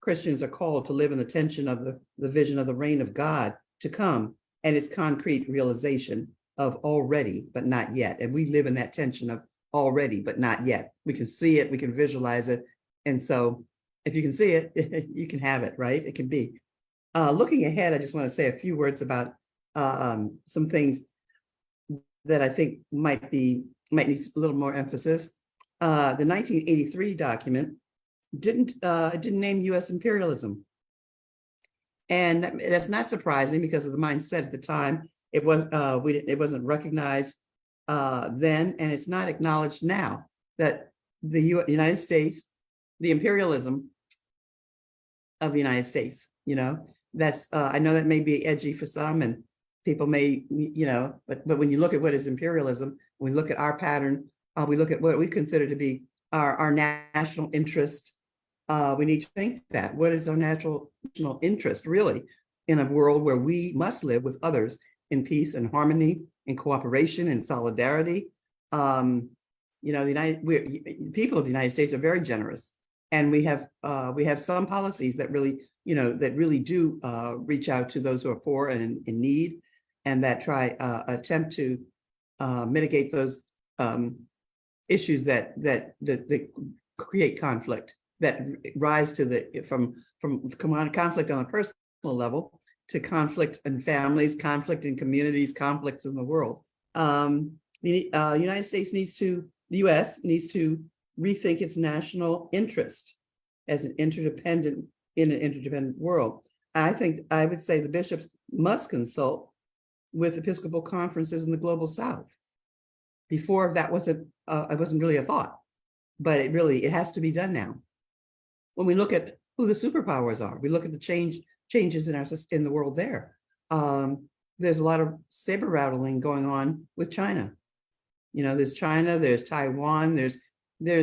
Christians are called to live in the tension of the vision of the reign of God to come and its concrete realization of already, but not yet. And we live in that tension of already, but not yet. We can see it, we can visualize it. And so if you can see it, you can have it, right? It can be. Looking ahead, I just want to say a few words about some things that I think might need a little more emphasis. The 1983 document didn't name U.S. imperialism. And that's not surprising because of the mindset at the time. It wasn't recognized then, and it's not acknowledged now that the United States, the imperialism of the United States, that's I know that may be edgy for some, and people may, but when you look at what is imperialism, when we look at our pattern, we look at what we consider to be our national interest. We need to think that what is our national interest really in a world where we must live with others in peace and harmony, in cooperation and solidarity. The people of the United States are very generous, and we have some policies that really do reach out to those who are poor and in need, and that attempt to mitigate those issues that create conflict, that rise to from conflict on a personal level to conflict in families, conflict in communities, conflicts in the world. The United States the U.S. needs to rethink its national interest as an interdependent world. I would say the bishops must consult with Episcopal conferences in the global South. Before that wasn't really a thought, but it has to be done now. When we look at who the superpowers are, we look at the changes in the world there. There's a lot of saber rattling going on with China. There's China, there's Taiwan, there's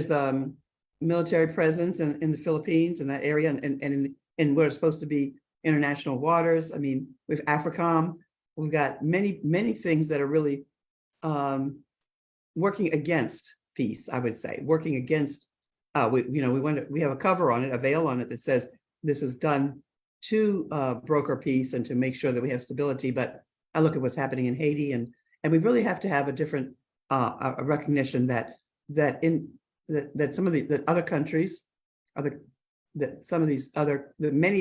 the military presence in the Philippines and that area, and in what are supposed to be international waters. I mean, with AFRICOM, we've got many things that are really working against peace. I would say working against. We have a cover on it, a veil on it that says this is done to broker peace and to make sure that we have stability. But I look at what's happening in Haiti, and we really have to have a different a recognition that some of the other countries, many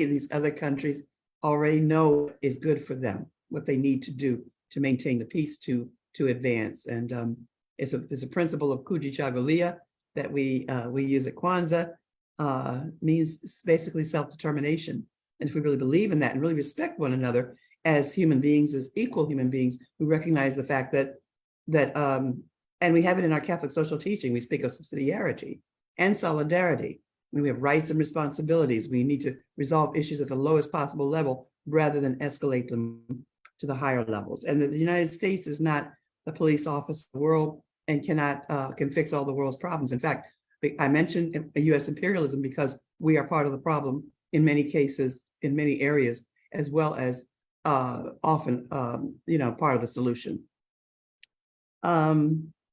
of these other countries already know is good for them, what they need to do to maintain the peace, to advance. And it's a principle of Kujichagulia that we use at Kwanzaa, means basically self-determination. And if we really believe in that and really respect one another as human beings, as equal human beings, we recognize the fact that and we have it in our Catholic social teaching, we speak of subsidiarity and solidarity. We have rights and responsibilities. We need to resolve issues at the lowest possible level rather than escalate them to the higher levels. And the United States is not the police office of the world and can fix all the world's problems. In fact, I mentioned U.S. imperialism because we are part of the problem in many cases, in many areas, as well as often, part of the solution.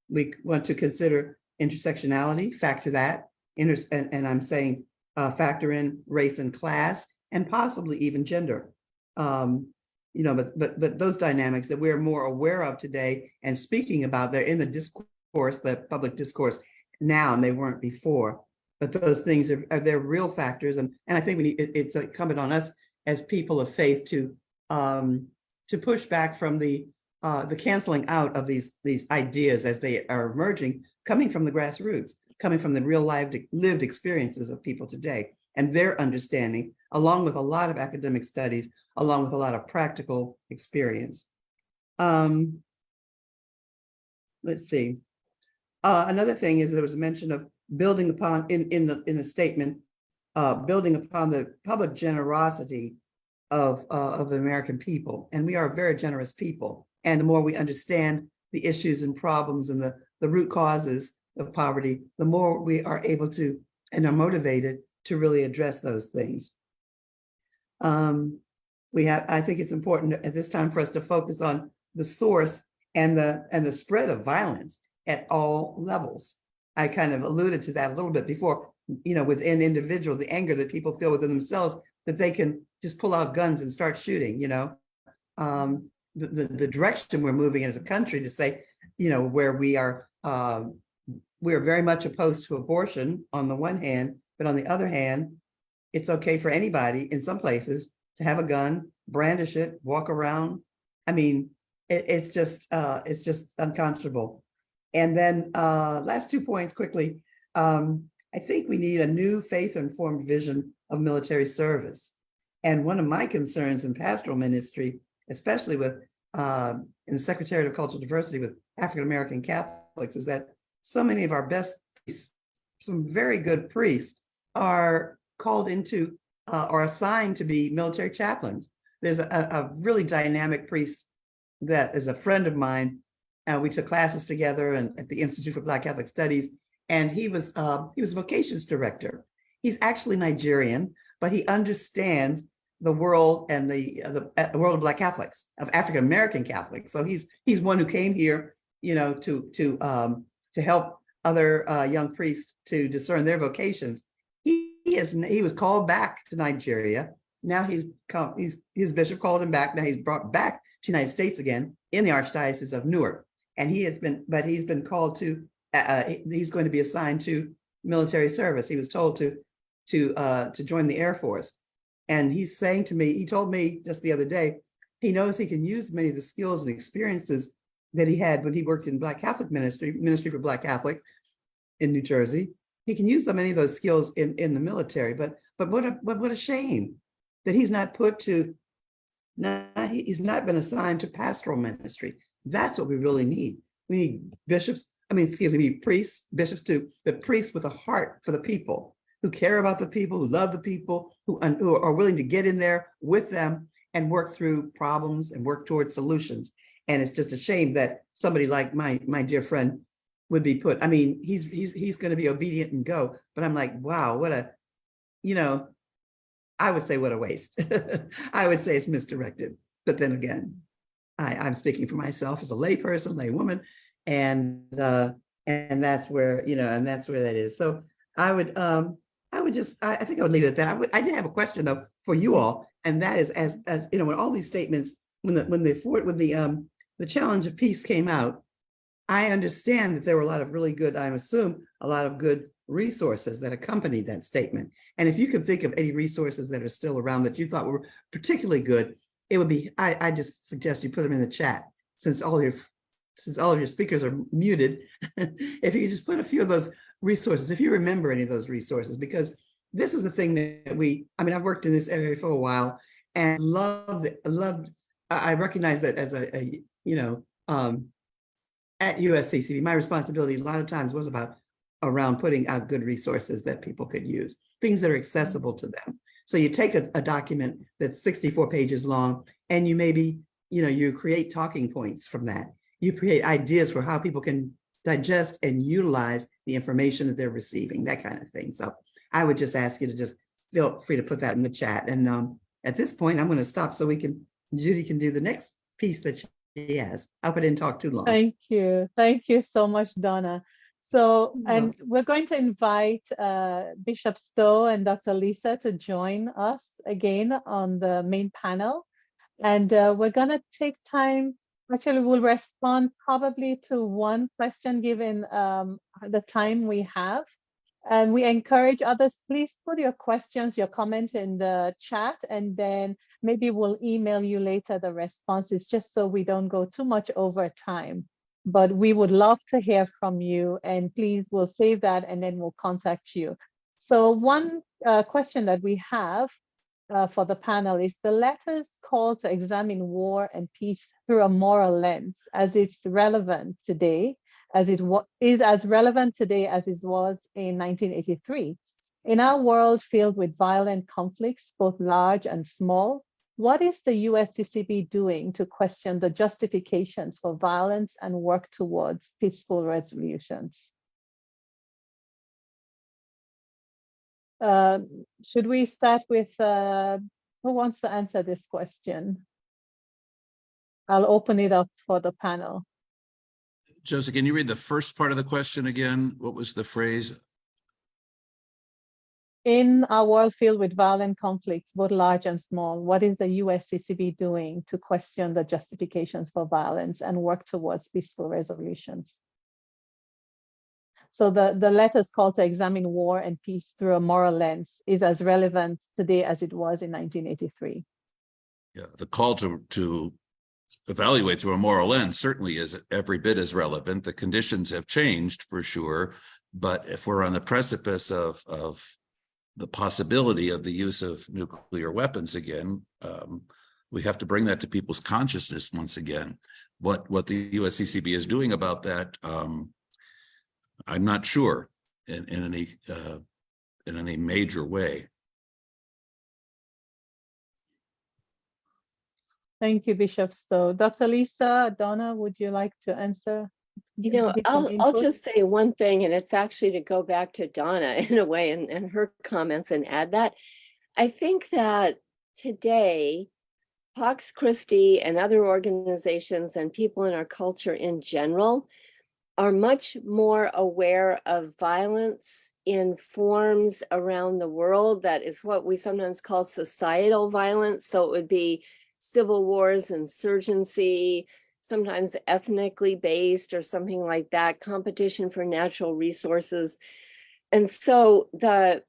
We want to consider intersectionality, factor that, and I'm saying factor in race and class, and possibly even gender. But those dynamics that we're more aware of today and speaking about, they're in the discourse, the public discourse now, and they weren't before. But those things they're real factors, and I think it's incumbent on us as people of faith to push back from the canceling out of these ideas as they are emerging, coming from the grassroots, coming from the real lived experiences of people today. and their understanding, along with a lot of academic studies, along with a lot of practical experience. Let's see. Another thing is there was a mention of building upon in the statement, building upon the public generosity of the American people. And we are a very generous people. And the more we understand the issues and problems and the root causes of poverty, the more we are able to and are motivated to really address those things. I think it's important at this time for us to focus on the source and the spread of violence at all levels. I kind of alluded to that a little bit before, within individuals, the anger that people feel within themselves, that they can just pull out guns and start shooting, the direction we're moving as a country to say, where we're very much opposed to abortion on the one hand, but on the other hand, it's okay for anybody in some places to have a gun, brandish it, walk around. I mean, it's just unconscionable. And then last 2 points quickly. I think we need a new faith-informed vision of military service. And one of my concerns in pastoral ministry, especially with in the Secretariat of Cultural Diversity with African-American Catholics, is that so many of our best priests, some very good priests, are called into or assigned to be military chaplains. There's a really dynamic priest that is a friend of mine. We took classes together and at the Institute for Black Catholic Studies, and he was vocations director. He's actually Nigerian, but he understands the world and the world of Black Catholics, of African American Catholics. So he's one who came here, to help other young priests to discern their vocations. He was called back to Nigeria. Now his bishop called him back. Now he's brought back to the United States again in the Archdiocese of Newark, and he's been called to. He's going to be assigned to military service. He was told to join the Air Force, and he's saying to me, he told me just the other day, he knows he can use many of the skills and experiences that he had when he worked in Black Catholic Ministry for Black Catholics in New Jersey. He can use many of those skills in the military, but what a shame that he's not he's not been assigned to pastoral ministry. That's what we really need. We need we need priests, bishops too, but priests with a heart for the people, who care about the people, who love the people, who are willing to get in there with them and work through problems and work towards solutions. And it's just a shame that somebody like my dear friend would be put. I mean, he's going to be obedient and go, but I'm like, wow, what a, I would say what a waste. I would say it's misdirected. But then again, I'm speaking for myself as a layperson, laywoman, and that's where that is. So I think I would leave it at that. I did have a question though for you all, and that is as when all these statements, when the challenge of peace came out, I understand that there were a lot of really good, I assume, a lot of good resources that accompanied that statement. And if you could think of any resources that are still around that you thought were particularly good, it would be, I just suggest you put them in the chat, since all of your speakers are muted. If you could just put a few of those resources, if you remember any of those resources, because this is the thing that I've worked in this area for a while and I recognize that as at USCCB, my responsibility a lot of times was around putting out good resources that people could use, things that are accessible to them. So you take a document that's 64 pages long, and you maybe, you create talking points from that. You create ideas for how people can digest and utilize the information that they're receiving, that kind of thing. So I would just ask you to just feel free to put that in the chat. And at this point, I'm going to stop so Judy can do the next piece that she has. I hope I didn't talk too long. Thank you. Thank you so much, Donna. So, and we're going to invite Bishop Stowe and Dr. Lisa to join us again on the main panel. And we're going to take time. Actually, we'll respond probably to one question given the time we have. And we encourage others, please put your questions, your comments in the chat, and then maybe we'll email you later the responses, just so we don't go too much over time. But we would love to hear from you, and please, we'll save that and then we'll contact you. So one question that we have for the panel is: the letter's call to examine war and peace through a moral lens, as it's relevant today, as it is as relevant today as it was in 1983. In our world filled with violent conflicts, both large and small, what is the USCCB doing to question the justifications for violence and work towards peaceful resolutions? Should we start with who wants to answer this question? I'll open it up for the panel. Joseph, can you read the first part of the question again? What was the phrase? In our world filled with violent conflicts, both large and small, what is the USCCB doing to question the justifications for violence and work towards peaceful resolutions? So the letter's call to examine war and peace through a moral lens is as relevant today as it was in 1983. Yeah, the call to evaluate through a moral lens certainly is every bit as relevant. The conditions have changed for sure, but if we're on the precipice of the possibility of the use of nuclear weapons again, we have to bring that to people's consciousness once again. What the USCCB is doing about that, I'm not sure in any major way. Thank you, Bishop Stowe. Dr. Lisa, Donna, would you like to answer? You know, Give some I'll input? just say one thing, and it's actually to go back to Donna in a way and her comments and add that. I think that today, Pax Christi and other organizations and people in our culture in general are much more aware of violence in forms around the world that is what we sometimes call societal violence. So it would be civil wars, insurgency, sometimes ethnically based or something like that, competition for natural resources. And so the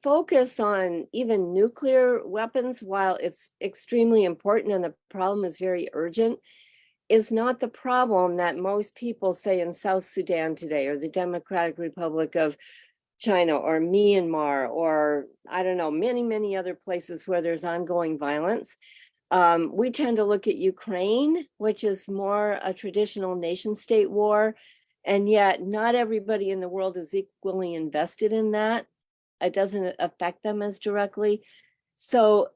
focus on even nuclear weapons, while it's extremely important and the problem is very urgent, is not the problem that most people say in South Sudan today, or the Democratic Republic of China, or Myanmar, or I don't know, many, many other places where there's ongoing violence. We tend to look at Ukraine, which is more a traditional nation state war, and yet not everybody in the world is equally invested in that. It doesn't affect them as directly. So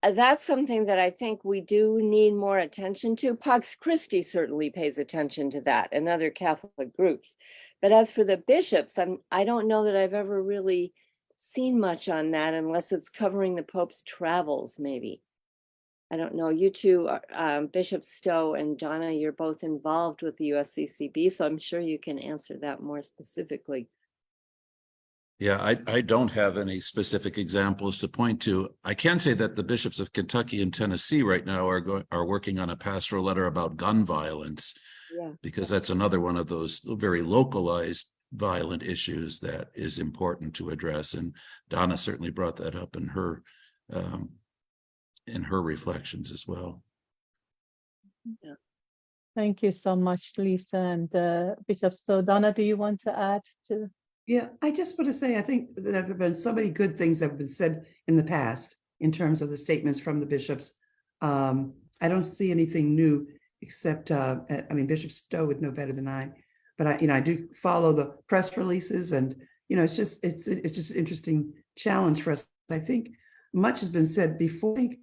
that's something that I think we do need more attention to. Pax Christi certainly pays attention to that, and other Catholic groups. But as for the bishops, I don't know that I've ever really seen much on that, unless it's covering the Pope's travels, maybe. I don't know. You two, Bishop Stowe and Donna, you're both involved with the USCCB, so I'm sure you can answer that more specifically. Yeah, I don't have any specific examples to point to. I can say that the bishops of Kentucky and Tennessee right now are working on a pastoral letter about gun violence, Yeah. because that's another one of those very localized violent issues that is important to address. And Donna certainly brought that up in her reflections as well. Yeah. Thank you so much, Lisa and Bishop Stowe. Donna, do you want to add to? Yeah, I just want to say, I think there have been so many good things that have been said in the past in terms of the statements from the bishops. I don't see anything new except, I mean, Bishop Stowe would know better than I, but I do follow the press releases, and, it's just an interesting challenge for us. I think much has been said before. I think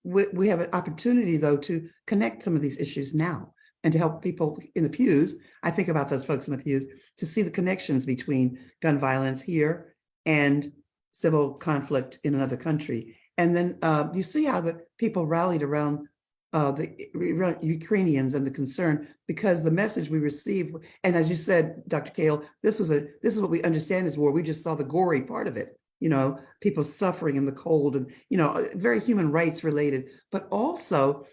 we have an opportunity, though, to connect some of these issues now and to help people in the pews. I think about those folks in the pews to see the connections between gun violence here and civil conflict in another country. And then you see how the people rallied around the Ukrainians and the concern, because the message we received, and as you said, Dr. Cahill, this is what we understand as war. We just saw the gory part of it. People suffering in the cold, and, very human rights related, but also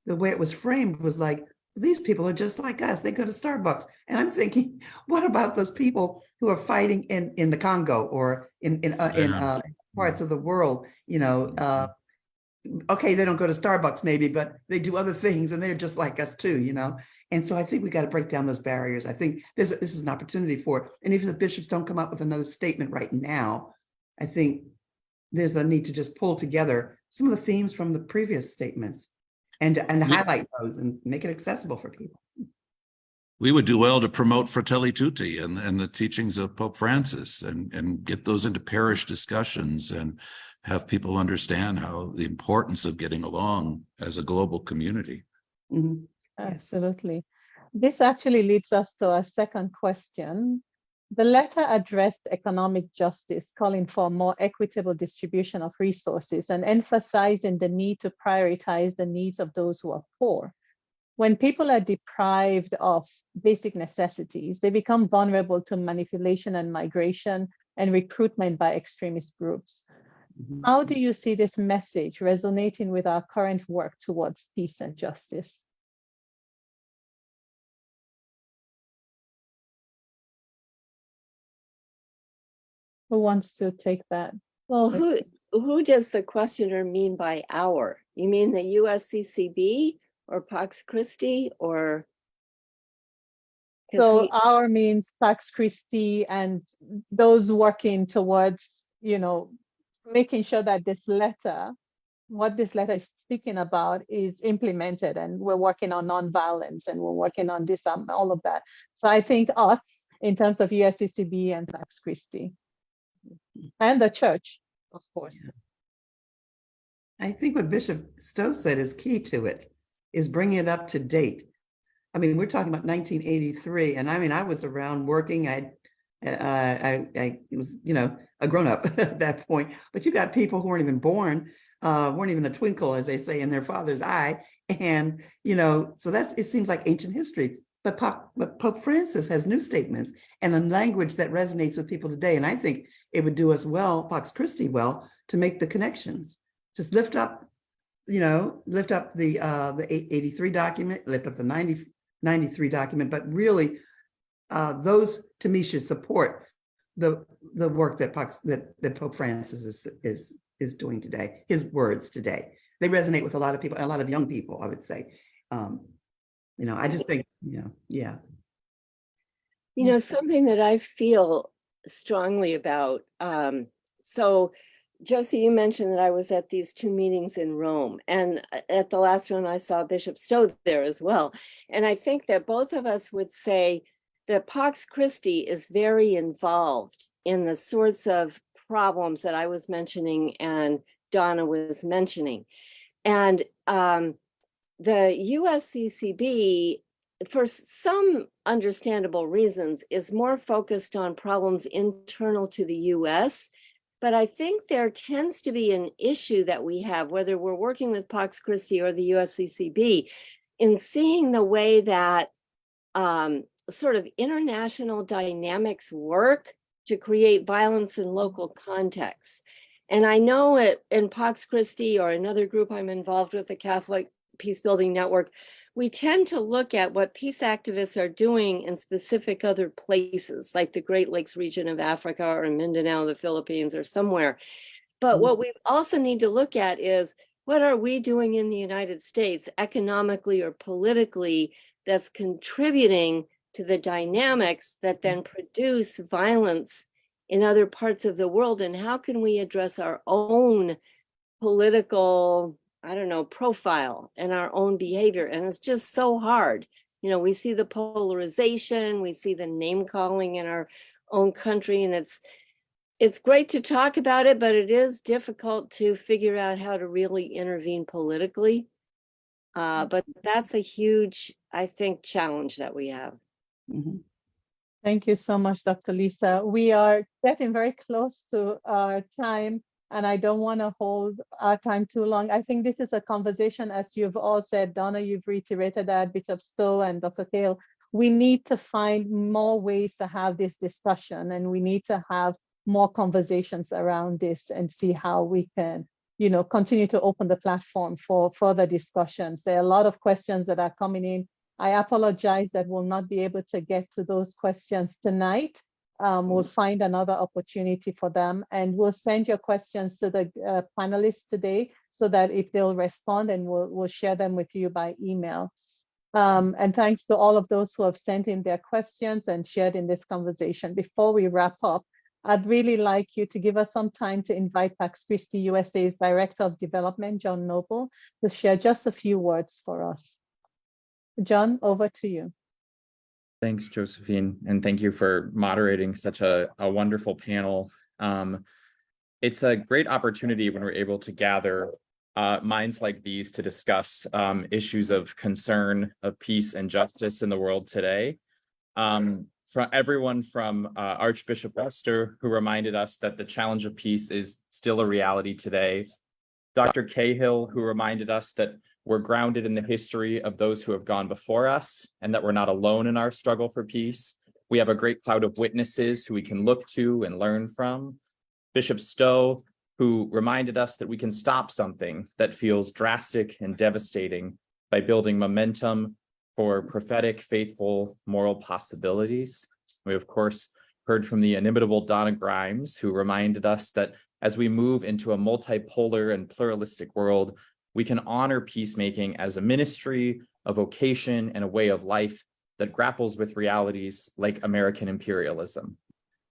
the way it was framed was like, these people are just like us. They go to Starbucks. And I'm thinking, what about those people who are fighting in the Congo or in parts of the world? Okay, they don't go to Starbucks maybe, but they do other things, and they're just like us too, And so I think we got to break down those barriers. I think this is an opportunity for it. And if the bishops don't come up with another statement right now, I think there's a need to just pull together some of the themes from the previous statements and highlight those and make it accessible for people. We would do well to promote Fratelli Tutti and the teachings of Pope Francis and get those into parish discussions and have people understand how the importance of getting along as a global community. Mm-hmm. Yes. Absolutely. This actually leads us to our second question. The letter addressed economic justice, calling for a more equitable distribution of resources and emphasizing the need to prioritize the needs of those who are poor. When people are deprived of basic necessities, they become vulnerable to manipulation and migration and recruitment by extremist groups. Mm-hmm. How do you see this message resonating with our current work towards peace and justice? Who wants to take that? Well, who does the questioner mean by our? You mean the USCCB or Pax Christi or? So our means Pax Christi and those working towards, making sure that what this letter is speaking about is implemented, and we're working on nonviolence and we're working on this, all of that. So I think us in terms of USCCB and Pax Christi and the church, of course. I think what Bishop Stowe said is key to it, is bringing it up to date. I mean, we're talking about 1983, and I mean, I was around working. I was, a grown up at that point. But you got people who weren't even born, weren't even a twinkle, as they say, in their father's eye, and so it seems like ancient history. But Pope Francis has new statements and a language that resonates with people today, and I think it would do us well, Pax Christi well, to make the connections. Just lift up the 83 document, lift up the 93 document, but really those to me should support the work that Pope Francis is doing today. His words today, they resonate with a lot of people, and a lot of young people, I would say. I just think, yeah. Something that I feel strongly about. So Josie, you mentioned that I was at these two meetings in Rome, and at the last one I saw Bishop Stowe there as well. And I think that both of us would say that Pax Christi is very involved in the sorts of problems that I was mentioning and Donna was mentioning. And the USCCB, for some understandable reasons, is more focused on problems internal to the US. But I think there tends to be an issue that we have, whether we're working with Pax Christi or the USCCB, in seeing the way that sort of international dynamics work to create violence in local contexts. And I know it in Pax Christi or another group I'm involved with, the Catholic Peace Building Network, we tend to look at what peace activists are doing in specific other places, like the Great Lakes region of Africa or Mindanao, the Philippines, or somewhere. But what we also need to look at is, what are we doing in the United States economically or politically that's contributing to the dynamics that then produce violence in other parts of the world? And how can we address our own political, profile and our own behavior? And it's just so hard. We see the polarization, we see the name calling in our own country, and it's great to talk about it, but it is difficult to figure out how to really intervene politically. But that's a huge, I think, challenge that we have. Mm-hmm. Thank you so much, Dr. Lisa. We are getting very close to our time, and I don't want to hold our time too long. I think this is a conversation, as you've all said, Donna, you've reiterated that, Bishop Stowe and Dr. Cahill, we need to find more ways to have this discussion, and we need to have more conversations around this and see how we can, continue to open the platform for further discussions. There are a lot of questions that are coming in. I apologize that we'll not be able to get to those questions tonight. We'll find another opportunity for them, and we'll send your questions to the panelists today so that if they'll respond, and we'll share them with you by email. And thanks to all of those who have sent in their questions and shared in this conversation. Before we wrap up, I'd really like you to give us some time to invite Pax Christi USA's Director of Development, John Noble, to share just a few words for us. John, over to you. Thanks, Josephine, and thank you for moderating such a wonderful panel. It's a great opportunity when we're able to gather minds like these to discuss issues of concern, of peace and justice in the world today. From everyone from Archbishop Wester, who reminded us that the challenge of peace is still a reality today. Dr. Cahill, who reminded us that we're grounded in the history of those who have gone before us and that we're not alone in our struggle for peace. We have a great cloud of witnesses who we can look to and learn from. Bishop Stowe, who reminded us that we can stop something that feels drastic and devastating by building momentum for prophetic, faithful, moral possibilities. We, of course, heard from the inimitable Donna Grimes, who reminded us that as we move into a multipolar and pluralistic world, we can honor peacemaking as a ministry, a vocation, and a way of life that grapples with realities like American imperialism.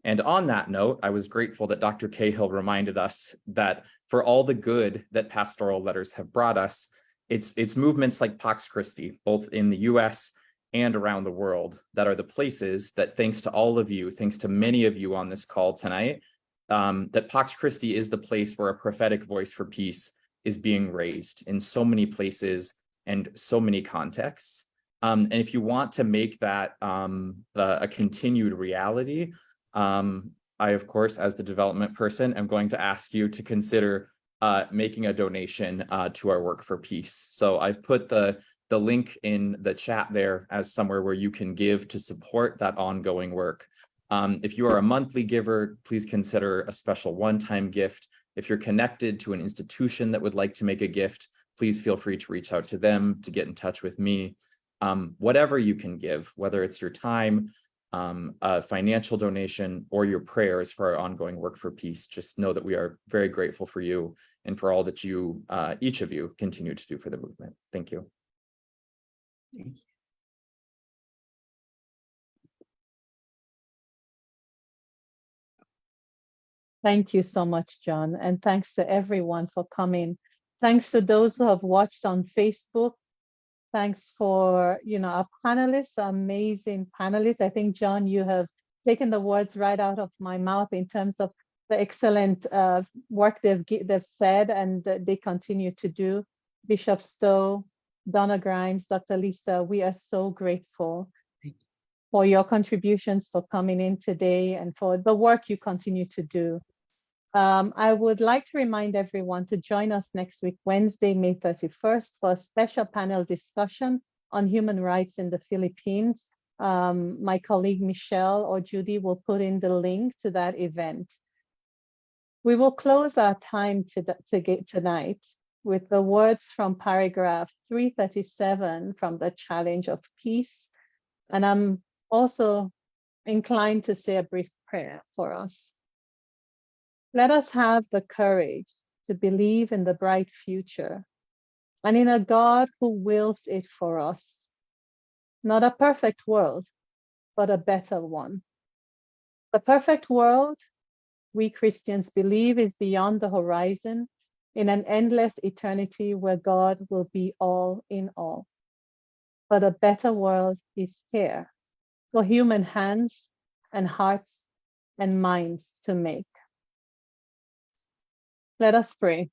And on that note, I was grateful that Dr. Cahill reminded us that for all the good that pastoral letters have brought us, it's movements like Pax Christi, both in the US and around the world, that are the places that, thanks to all of you, thanks to many of you on this call tonight, that Pax Christi is the place where a prophetic voice for peace is being raised in so many places and so many contexts. And if you want to make that a continued reality, I, of course, as the development person, am going to ask you to consider making a donation to our work for peace. So I've put the link in the chat there as somewhere where you can give to support that ongoing work. If you are a monthly giver, please consider a special one-time gift. If you're connected to an institution that would like to make a gift, please feel free to reach out to them, to get in touch with me. Whatever you can give, whether it's your time, a financial donation, or your prayers for our ongoing work for peace, just know that we are very grateful for you and for all that you, each of you, continue to do for the movement. Thank you. Thank you. Thank you so much, John. And thanks to everyone for coming. Thanks to those who have watched on Facebook. Thanks for, our panelists, amazing panelists. I think, John, you have taken the words right out of my mouth in terms of the excellent work they've said and they continue to do. Bishop Stowe, Donna Grimes, Dr. Lisa, we are so grateful for your contributions, for coming in today, and for the work you continue to do. I would like to remind everyone to join us next week, Wednesday, May 31st, for a special panel discussion on human rights in the Philippines. My colleague Michelle or Judy will put in the link to that event. We will close our time tonight with the words from paragraph 337 from the Challenge of Peace. And I'm also inclined to say a brief prayer for us. Let us have the courage to believe in the bright future and in a God who wills it for us. Not a perfect world, but a better one. The perfect world, we Christians believe, is beyond the horizon in an endless eternity where God will be all in all. But a better world is here for human hands and hearts and minds to make. Let us pray.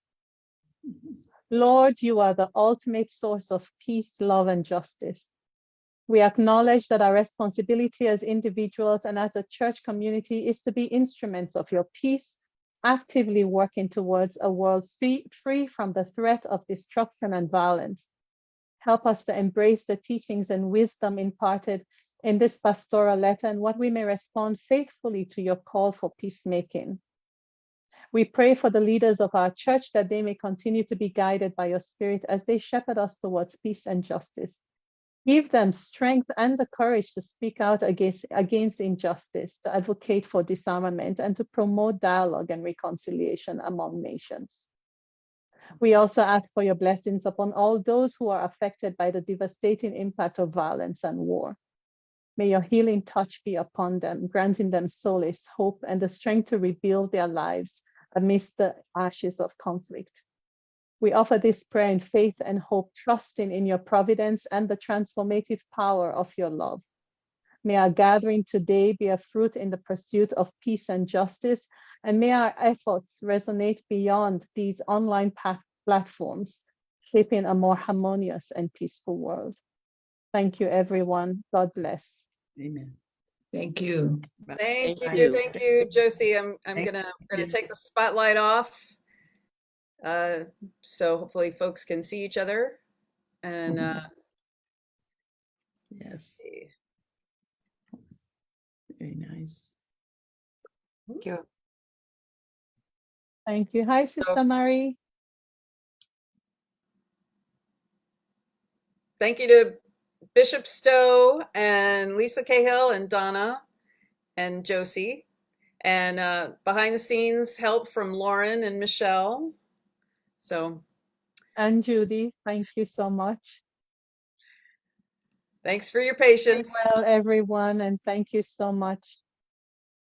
Lord, you are the ultimate source of peace, love, and justice. We acknowledge that our responsibility as individuals and as a church community is to be instruments of your peace, actively working towards a world free from the threat of destruction and violence. Help us to embrace the teachings and wisdom imparted in this pastoral letter and what we may respond faithfully to your call for peacemaking. We pray for the leaders of our church that they may continue to be guided by your Spirit as they shepherd us towards peace and justice. Give them strength and the courage to speak out against injustice, to advocate for disarmament, and to promote dialogue and reconciliation among nations. We also ask for your blessings upon all those who are affected by the devastating impact of violence and war. May your healing touch be upon them, granting them solace, hope, and the strength to rebuild their lives amidst the ashes of conflict. We offer this prayer in faith and hope, trusting in your providence and the transformative power of your love. May our gathering today be a fruit in the pursuit of peace and justice, and may our efforts resonate beyond these online platforms, shaping a more harmonious and peaceful world. Thank you, everyone. God bless. Amen. Thank you. Thank Thank you, you. thank you, Josie. I'm Thank gonna you. take the spotlight off, so hopefully folks can see each other. And Yes. Very nice. Thank you. Thank you. Hi, Sister Marie. thank you to Bishop Stowe and Lisa Cahill and Donna and Josie, and behind the scenes help from Lauren and Michelle. So And Judy, thank you so much. thanks for your Stay patience. well, everyone, and thank you so much.